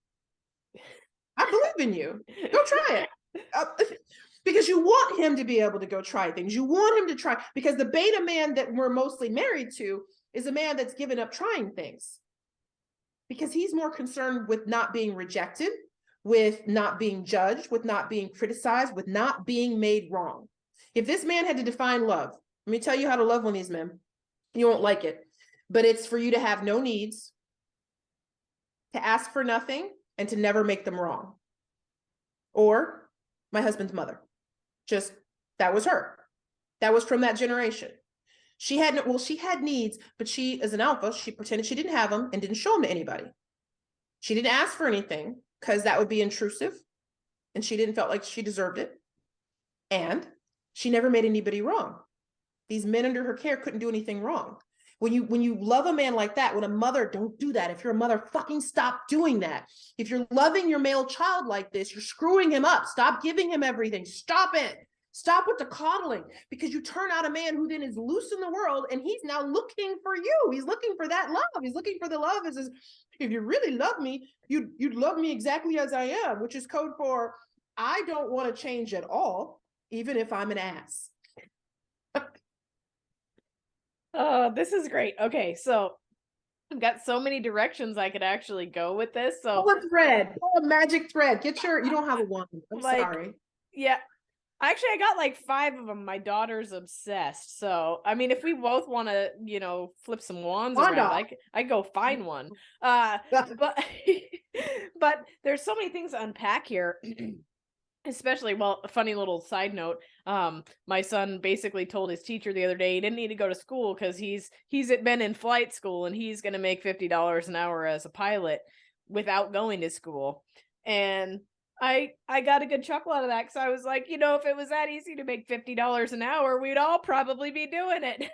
I believe in you. Go try it. Because you want him to be able to go try things. You want him to try, because the beta man that we're mostly married to is a man that's given up trying things, because he's more concerned with not being rejected, with not being judged, with not being criticized, with not being made wrong. If this man had to define love, let me tell you how to love one of these men. You won't like it, but it's for you to have no needs, to ask for nothing, and to never make them wrong. Or my husband's mother. Just, that was her. That was from that generation. She had needs, but she, as an alpha, she pretended she didn't have them and didn't show them to anybody. She didn't ask for anything because that would be intrusive, and she didn't felt like she deserved it. And she never made anybody wrong. These men under her care couldn't do anything wrong. When you love a man like that, when a mother, don't do that. If you're a mother, fucking stop doing that. If you're loving your male child like this, you're screwing him up. Stop giving him everything. Stop it. Stop with the coddling, because you turn out a man who then is loose in the world and he's now looking for you. He's looking for that love. He's looking for the love. It says, if you really love me, you'd love me exactly as I am, which is code for I don't want to change at all, even if I'm an ass. Oh, this is great. Okay, so I've got so many directions I could actually go with this. So Pull a thread, pull a magic thread. You don't have a wand. I'm sorry. Yeah. Actually, I got like 5 of them. My daughter's obsessed. So, I mean, if we both want to, flip some wands around, I go find one. But but there's so many things to unpack here. Especially, well, a funny little side note. My son basically told his teacher the other day he didn't need to go to school because he's been in flight school and he's going to make $50 an hour as a pilot without going to school. And I got a good chuckle out of that because I was like, if it was that easy to make $50 an hour, we'd all probably be doing it.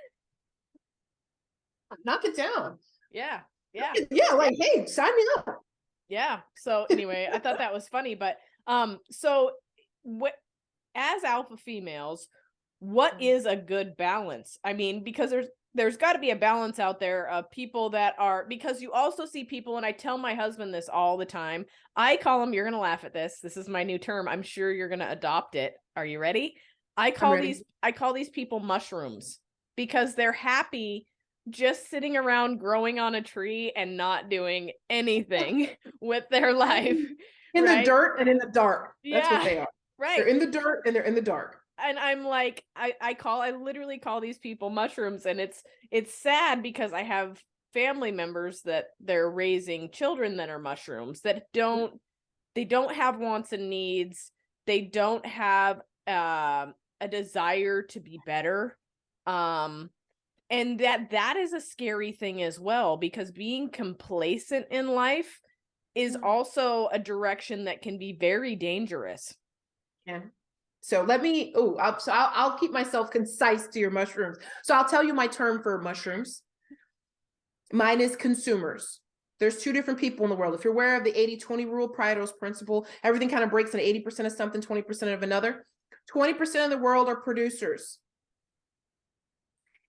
Knock it down. Yeah. Like, hey, sign me up. Yeah. So anyway, I thought that was funny, but so as alpha females, what is a good balance? I mean, because there's got to be a balance out there of people that are, because you also see people, and I tell my husband this all the time. I call them, you're going to laugh at this. This is my new term. I'm sure you're going to adopt it. Are you ready? I call these people mushrooms because they're happy just sitting around growing on a tree and not doing anything with their life. In the dirt and in the dark. That's what they are. Right. They're in the dirt and they're in the dark. And I'm like, I literally call these people mushrooms, and it's sad because I have family members that they're raising children that are mushrooms that don't have wants and needs. They don't have a desire to be better. And that is a scary thing as well, because being complacent in life is also a direction that can be very dangerous. Yeah. So I'll keep myself concise to your mushrooms. So I'll tell you my term for mushrooms. Mine is consumers. There's 2 different people in the world. If you're aware of the 80-20 rule, Pareto's principle, everything kind of breaks into 80% of something, 20% of another. 20% of the world are producers.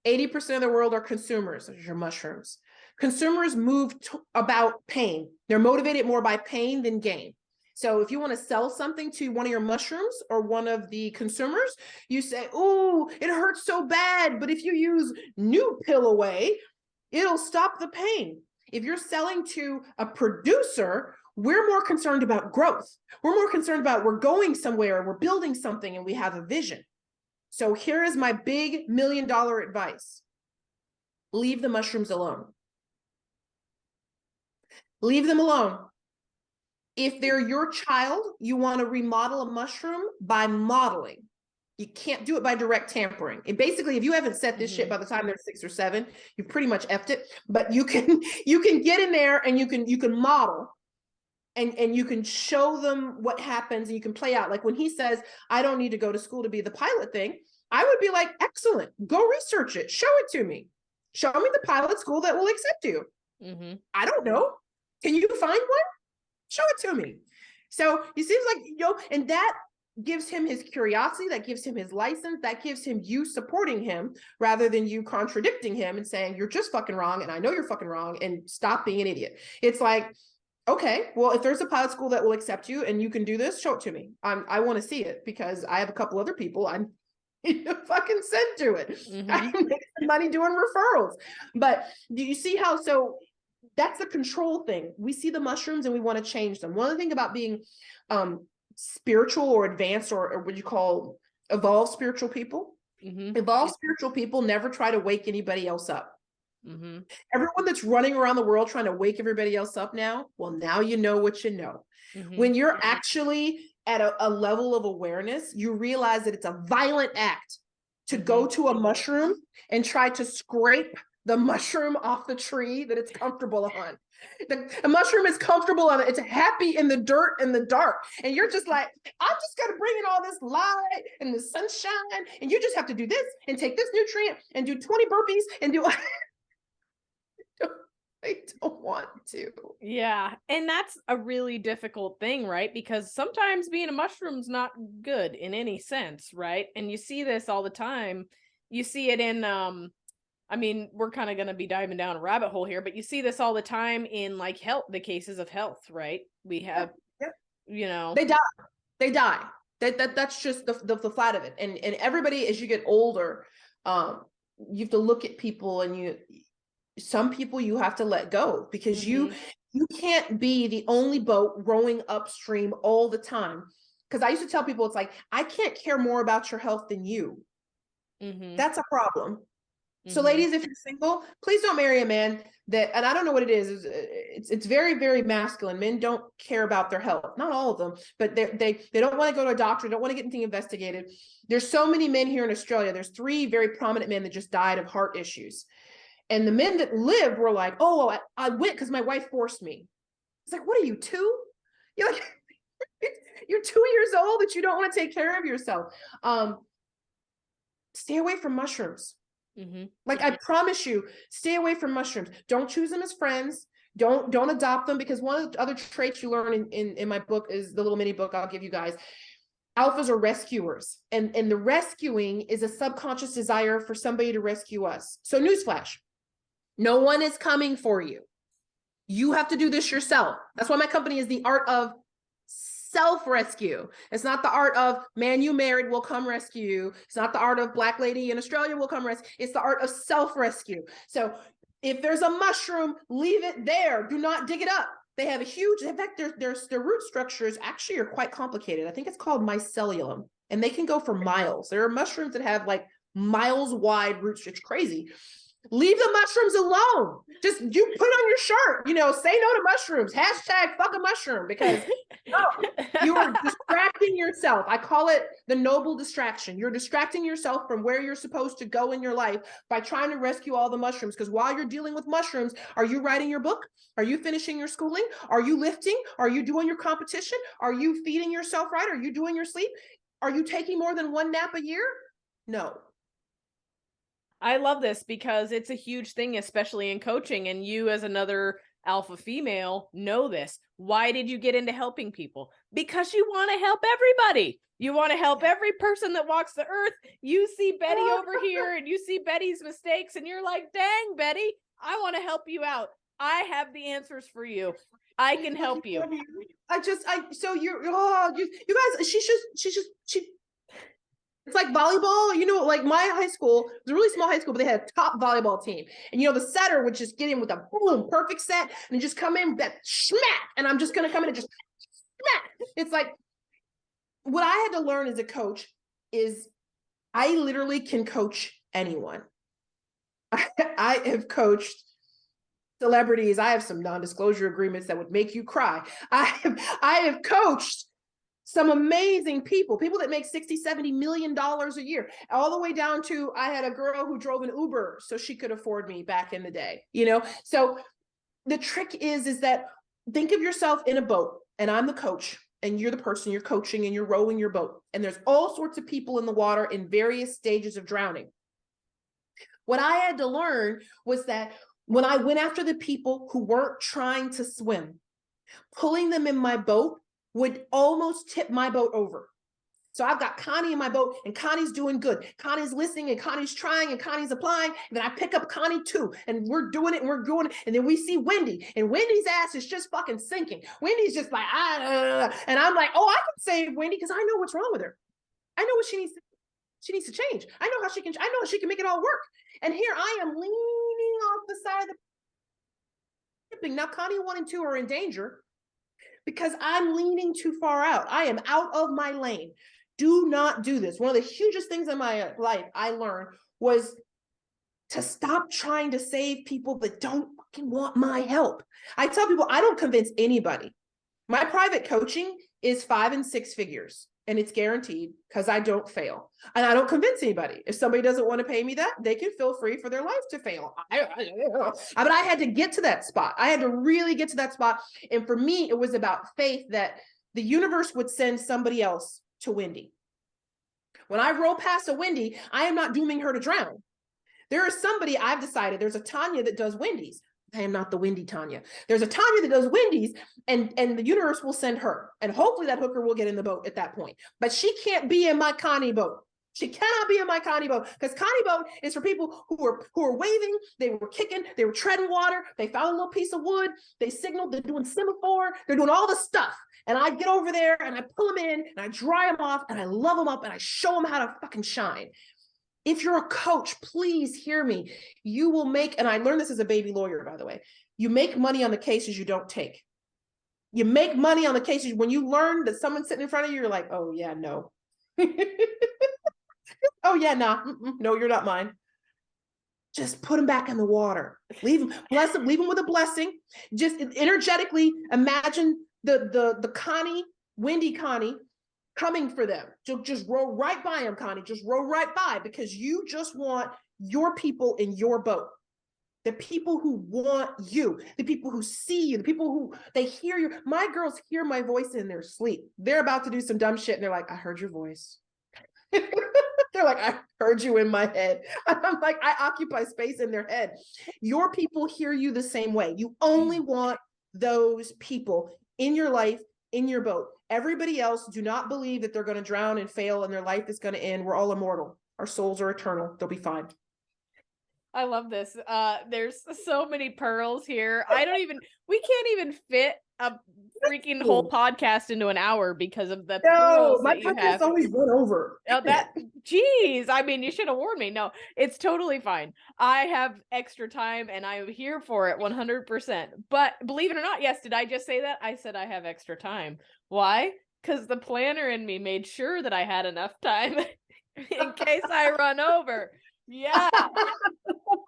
80% of the world are consumers. Those are your mushrooms. Consumers move about pain. They're motivated more by pain than gain. So if you want to sell something to one of your mushrooms or one of the consumers, you say, "Oh, it hurts so bad, but if you use new pill away, it'll stop the pain." If you're selling to a producer, we're more concerned about growth. We're more concerned about we're going somewhere, we're building something, and we have a vision. So here is my big $1 million advice. Leave the mushrooms alone. Leave them alone. If they're your child, you want to remodel a mushroom by modeling. You can't do it by direct tampering. And basically, if you haven't set this shit by the time they're 6 or 7, you've pretty much effed it. But you can get in there and you can model and you can show them what happens, and you can play out. Like when he says, "I don't need to go to school to be the pilot" thing, I would be like, excellent, go research it. Show it to me. Show me the pilot school that will accept you. I don't know. Can you find one? Show it to me. So it seems like, and that gives him his curiosity, that gives him his license, that gives him you supporting him rather than you contradicting him and saying, "You're just fucking wrong, and I know you're fucking wrong, and stop being an idiot." It's like, okay, well, if there's a pilot school that will accept you and you can do this, show it to me. I want to see it because I have a couple other people I'm fucking send to it. I make some money doing referrals. But do you see how, so that's the control thing. We see the mushrooms and we want to change them. One of the things about being spiritual or advanced or what you call evolved spiritual people, evolved spiritual people never try to wake anybody else up. Everyone that's running around the world trying to wake everybody else up now, well, now you know what you know. When you're actually at a level of awareness, you realize that it's a violent act to go to a mushroom and try to scrape the mushroom off the tree that it's comfortable on. The mushroom is comfortable on it. It's happy in the dirt and the dark. And you're just like, I'm just going to bring in all this light and the sunshine. And you just have to do this and take this nutrient and do 20 burpees and do. They don't want to. Yeah. And that's a really difficult thing, right? Because sometimes being a mushroom's not good in any sense, right? And you see this all the time. You see it in I mean, we're kind of going to be diving down a rabbit hole here, but you see this all the time in like health, the cases of health, right? We have, you know, They die. They die. That's just the flat of it. And everybody, as you get older, you have to look at people, and some people you have to let go, because you can't be the only boat rowing upstream all the time. Because I used to tell people, it's like, I can't care more about your health than you. That's a problem. So ladies, if you're single, please don't marry a man that, and I don't know what it is, it's very, very masculine. Men don't care about their health. Not all of them, but they don't want to go to a doctor, don't want to get anything investigated. There's so many men here in Australia. There's 3 very prominent men that just died of heart issues. And the men that lived were like, oh, I went because my wife forced me. It's like, what are you, 2? You're like, you're 2 years old that you don't want to take care of yourself. Stay away from mushrooms. Like, I promise you, stay away from mushrooms. Don't choose them as friends. Don't adopt them, because one of the other traits you learn in my book is the little mini book I'll give you guys. Alphas are rescuers, and the rescuing is a subconscious desire for somebody to rescue us. So newsflash, no one is coming for you. You have to do this yourself. That's why my company is the art of self-rescue. It's not the art of man you married will come rescue you. It's not the art of black lady in Australia will come rescue. It's the art of self-rescue. So if there's a mushroom, leave it there. Do not dig it up. They have a huge, in fact, their root structures actually are quite complicated. I think it's called mycelium, and they can go for miles. There are mushrooms that have like miles wide roots. It's crazy. Leave the mushrooms alone. Just you put on your shirt, say no to mushrooms. Hashtag fuck a mushroom, because no, you are distracting yourself. I call it the noble distraction. You're distracting yourself from where you're supposed to go in your life by trying to rescue all the mushrooms. Because while you're dealing with mushrooms, are you writing your book? Are you finishing your schooling? Are you lifting? Are you doing your competition? Are you feeding yourself right? Are you doing your sleep? Are you taking more than 1 nap a year? No. I love this because it's a huge thing, especially in coaching. And you, as another alpha female, know this. Why did you get into helping people? Because you want to help everybody. You want to help every person that walks the earth. You see Betty over here and you see Betty's mistakes, and you're like, dang, Betty, I want to help you out. I have the answers for you. I can help you. So you guys, it's like volleyball, like my high school, it was a really small high school, but they had a top volleyball team. And, the setter would just get in with a boom, perfect set, and just come in, that smack, and I'm just going to come in and just smack. It's like, what I had to learn as a coach is I literally can coach anyone. I have coached celebrities. I have some non-disclosure agreements that would make you cry. I have coached some amazing people that make $60-70 million a year, all the way down to, I had a girl who drove an Uber so she could afford me back in the day, So the trick is that, think of yourself in a boat, and I'm the coach, and you're the person you're coaching, and you're rowing your boat, and there's all sorts of people in the water in various stages of drowning. What I had to learn was that when I went after the people who weren't trying to swim, pulling them in my boat would almost tip my boat over. So I've got Connie in my boat, and Connie's doing good. Connie's listening, and Connie's trying, and Connie's applying. And then I pick up Connie too, and we're doing it, and we're going. And then we see Wendy, and Wendy's ass is just fucking sinking. Wendy's just like, and I'm like, oh, I can save Wendy because I know what's wrong with her. I know what she needs. She needs to change. I know how she can make it all work. And here I am leaning off the side of the shipping. Now Connie 1 and 2 are in danger, because I'm leaning too far out. I am out of my lane. Do not do this. One of the hugest things in my life I learned was to stop trying to save people that don't fucking want my help. I tell people, I don't convince anybody. My private coaching is 5 and 6 figures, and it's guaranteed because I don't fail. And I don't convince anybody. If somebody doesn't want to pay me that, they can feel free for their life to fail. But I had to get to that spot. I had to really get to that spot. And for me, it was about faith that the universe would send somebody else to Wendy. When I roll past a Wendy, I am not dooming her to drown. There is somebody, I've decided, there's a Tanya that does Wendy's. I am not the windy Tanya. There's a Tanya that does windies, and the universe will send her. And hopefully that hooker will get in the boat at that point. But she can't be in my Connie boat. She cannot be in my Connie boat, because Connie boat is for people who are waving, they were kicking, they were treading water, they found a little piece of wood, they signaled, they're doing semaphore, they're doing all the stuff. And I get over there and I pull them in and I dry them off and I love them up and I show them how to fucking shine. If you're a coach, please hear me. You will make, and I learned this as a baby lawyer, by the way, you make money on the cases you don't take. You make money on the cases when you learn that someone's sitting in front of you, you're like, oh yeah, no. Oh yeah, nah, no, you're not mine. Just put them back in the water. Leave them, bless them, leave them with a blessing. Just energetically imagine the Connie, windy Connie, coming for them. Just row right by them, Connie. Just row right by, because you just want your people in your boat. The people who want you, the people who see you, the people who they hear you. My girls hear my voice in their sleep. They're about to do some dumb shit and they're like, I heard your voice. They're like, I heard you in my head. I'm like, I occupy space in their head. Your people hear you the same way. You only want those people in your life, in your boat. Everybody else, do not believe that they're going to drown and fail and their life is going to end. We're all immortal. Our souls are eternal. They'll be fine. I love this. There's so many pearls here. We can't even fit a freaking whole podcast into an hour because of the pearls my that you podcast have. always run over. Geez, I mean, you should have warned me. No, it's totally fine. I have extra time and I'm here for it 100%. But believe it or not, yes, did I just say that? I said I have extra time. Why? Because the planner in me made sure that I had enough time in case I run over. Yeah.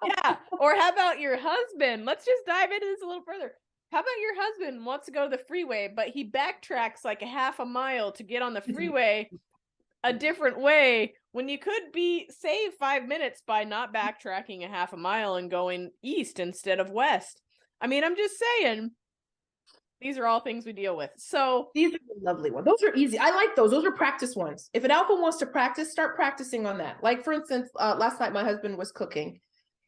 Yeah. Or how about your husband? Let's just dive into this a little further. How about your husband wants to go to the freeway, but he backtracks like a half a mile to get on the freeway a different way when you could save 5 minutes by not backtracking a half a mile and going east instead of west. I mean, I'm just saying, these are all things we deal with. So these are the lovely ones. Those are easy. I like those. Those are practice ones. If an alpha wants to practice, start practicing on that. Like, for instance, last night my husband was cooking.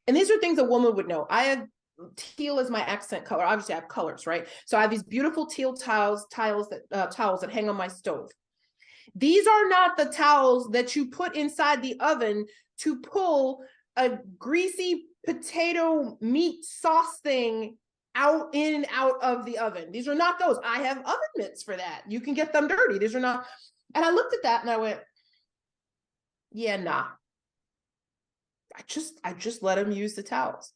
And these are things a woman would know. I have teal as my accent color. Obviously, I have colors, right? So I have these beautiful teal towels that hang on my stove. These are not the towels that you put inside the oven to pull a greasy potato meat sauce thing in and out of the oven. These are not those. I have oven mitts for that. You can get them dirty. These are not. And I looked at that and I went, yeah, nah. I just let him use the towels,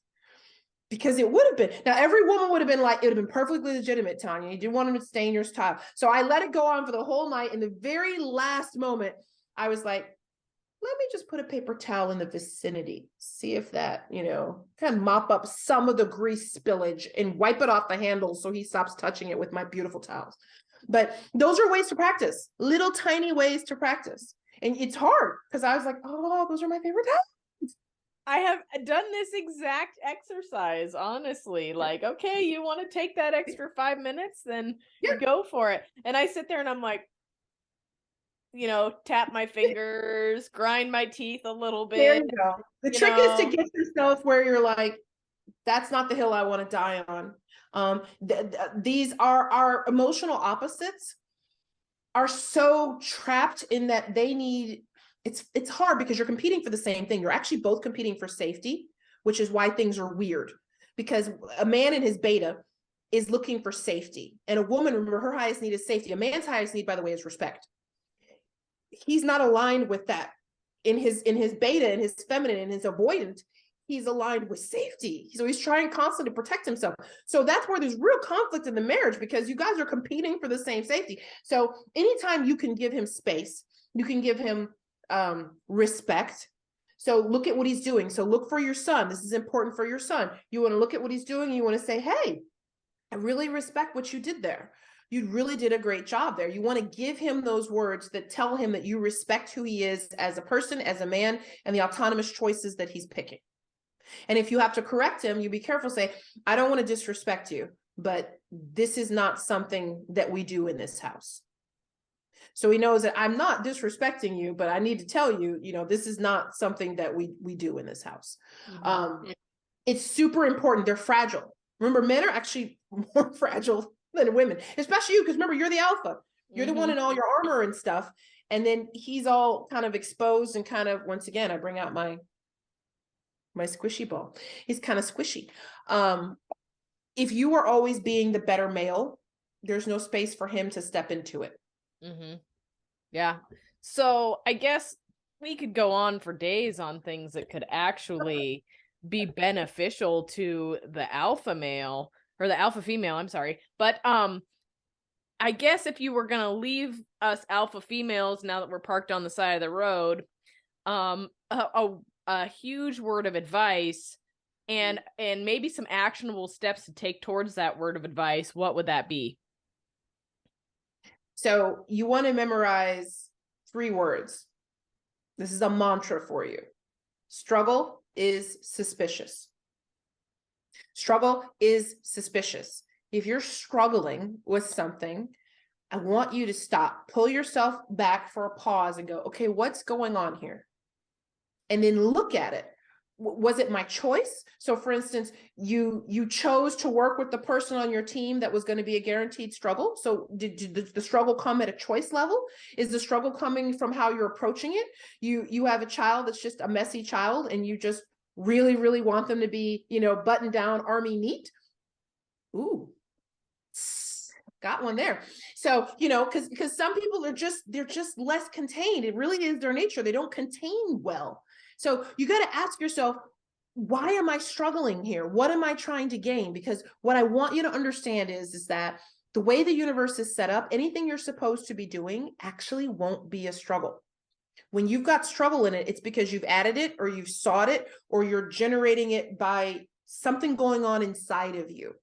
because it would have been, now every woman would have been like, it would have been perfectly legitimate, Tanya. You didn't want him to stain your towel. So I let it go on for the whole night. In the very last moment, I was like, let me just put a paper towel in the vicinity, see if that, kind of mop up some of the grease spillage and wipe it off the handle so he stops touching it with my beautiful towels. But those are ways to practice, little tiny ways to practice. And it's hard because I was like, oh, those are my favorite towels. I have done this exact exercise, honestly. Like, okay, you want to take that extra 5 minutes, then go for it. And I sit there and I'm like, tap my fingers, grind my teeth a little bit. There you go. The trick is to get yourself where you're like, that's not the hill I want to die on. These are our emotional opposites are so trapped in that they need. It's hard because you're competing for the same thing. You're actually both competing for safety, which is why things are weird, because a man in his beta is looking for safety. And a woman, remember, her highest need is safety. A man's highest need, by the way, is respect. He's not aligned with that. In his beta, in his feminine, in his avoidant, he's aligned with safety. So he's trying constantly to protect himself. So that's where there's real conflict in the marriage, because you guys are competing for the same safety. So anytime you can give him space, you can give him respect. So look at what he's doing. So look for your son. This is important for your son. You want to look at what he's doing. You want to say, hey, I really respect what you did there. You really did a great job there. You want to give him those words that tell him that you respect who he is as a person, as a man, and the autonomous choices that he's picking. And if you have to correct him, you be careful, say, I don't want to disrespect you, but this is not something that we do in this house. So he knows that I'm not disrespecting you, but I need to tell you, this is not something that we do in this house. Mm-hmm. It's super important. They're fragile. Remember, men are actually more fragile than women, especially you, because remember, you're the alpha. You're the one in all your armor and stuff. And then he's all kind of exposed and kind of, once again, I bring out my squishy ball. He's kind of squishy. If you are always being the better male, there's no space for him to step into it. Yeah. So I guess we could go on for days on things that could actually be beneficial to the alpha male or the alpha female. I'm sorry. But I guess if you were going to leave us alpha females, now that we're parked on the side of the road, a huge word of advice and maybe some actionable steps to take towards that word of advice, what would that be? So you want to memorize 3 words. This is a mantra for you. Struggle is suspicious. Struggle is suspicious. If you're struggling with something, I want you to stop, pull yourself back for a pause and go, okay, what's going on here? And then look at it. Was it my choice? So for instance, you chose to work with the person on your team that was going to be a guaranteed struggle. So did the struggle come at a choice level? Is the struggle coming from how you're approaching it? You have a child that's just a messy child and you just really, really want them to be, buttoned down, army neat. Ooh, got one there. So, because some people they're just less contained. It really is their nature. They don't contain well. So you got to ask yourself, why am I struggling here? What am I trying to gain? Because what I want you to understand is that the way the universe is set up, anything you're supposed to be doing actually won't be a struggle. When you've got struggle in it, it's because you've added it or you've sought it or you're generating it by something going on inside of you.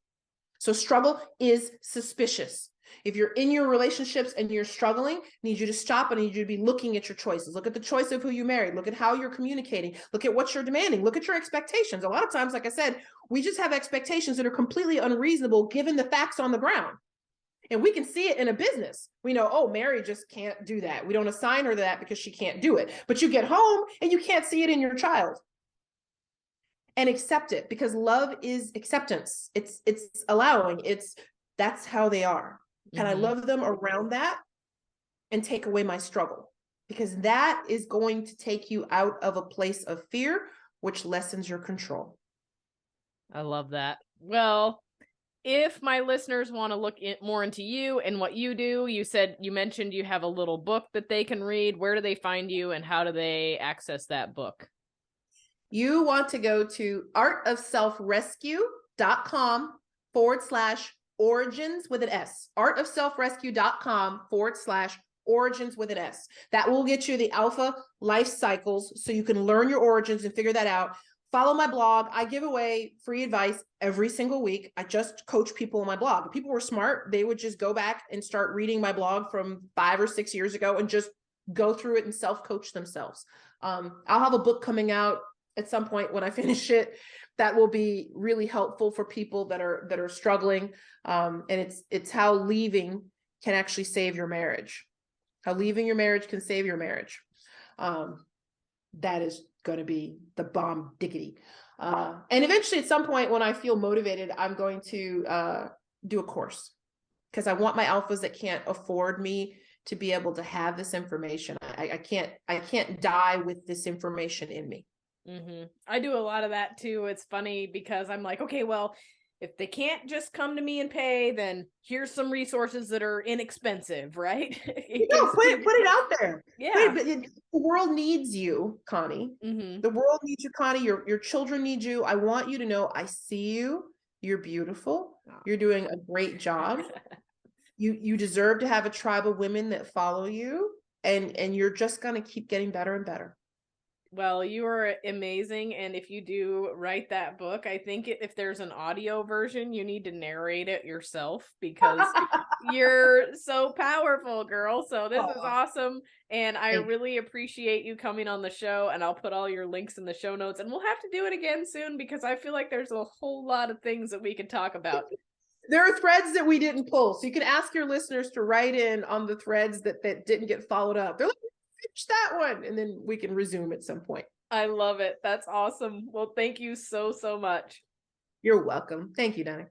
So struggle is suspicious. If you're in your relationships and you're struggling, I need you to stop and I need you to be looking at your choices. Look at the choice of who you married. Look at how you're communicating. Look at what you're demanding. Look at your expectations. A lot of times, like I said, we just have expectations that are completely unreasonable given the facts on the ground. And we can see it in a business. We know, oh, Mary just can't do that. We don't assign her that because she can't do it. But you get home and you can't see it in your child. And accept it, because love is acceptance. It's allowing. That's how they are. And I love them around that and take away my struggle, because that is going to take you out of a place of fear, which lessens your control. I love that. Well, if my listeners want to look more into you and what you do, you mentioned you have a little book that they can read. Where do they find you and how do they access that book? You want to go to artofselfrescue.com/origins with an S. artofselfrescue.com/origins with an S. That will get you the alpha life cycles so you can learn your origins and figure that out. Follow my blog. I give away free advice every single week. I just coach people on my blog. If people were smart, they would just go back and start reading my blog from 5 or 6 years ago and just go through it and self-coach themselves. I'll have a book coming out at some point when I finish it that will be really helpful for people that are struggling. And it's how leaving can actually save your marriage. How leaving your marriage can save your marriage. That is going to be the bomb diggity. And eventually at some point when I feel motivated, I'm going to do a course, because I want my alphas that can't afford me to be able to have this information. I can't die with this information in me. I do a lot of that too. It's funny because I'm like, okay, well, if they can't just come to me and pay, then here's some resources that are inexpensive, right? Put it out there. Yeah. The world needs you, Connie. The world needs you, Connie. Your children need you. I want you to know I see you. You're beautiful. You're doing a great job. You deserve to have a tribe of women that follow you, and you're just going to keep getting better and better. Well, you are amazing. And if you do write that book, I think if there's an audio version, you need to narrate it yourself, because you're so powerful, girl. So this is awesome. And I really appreciate you coming on the show, and I'll put all your links in the show notes, and we'll have to do it again soon, because I feel like there's a whole lot of things that we can talk about. There are threads that we didn't pull. So you can ask your listeners to write in on the threads that didn't get followed up. They're like, finish that one, and then we can resume at some point. I love it. That's awesome. Well, thank you so much. You're welcome. Thank you, Donna.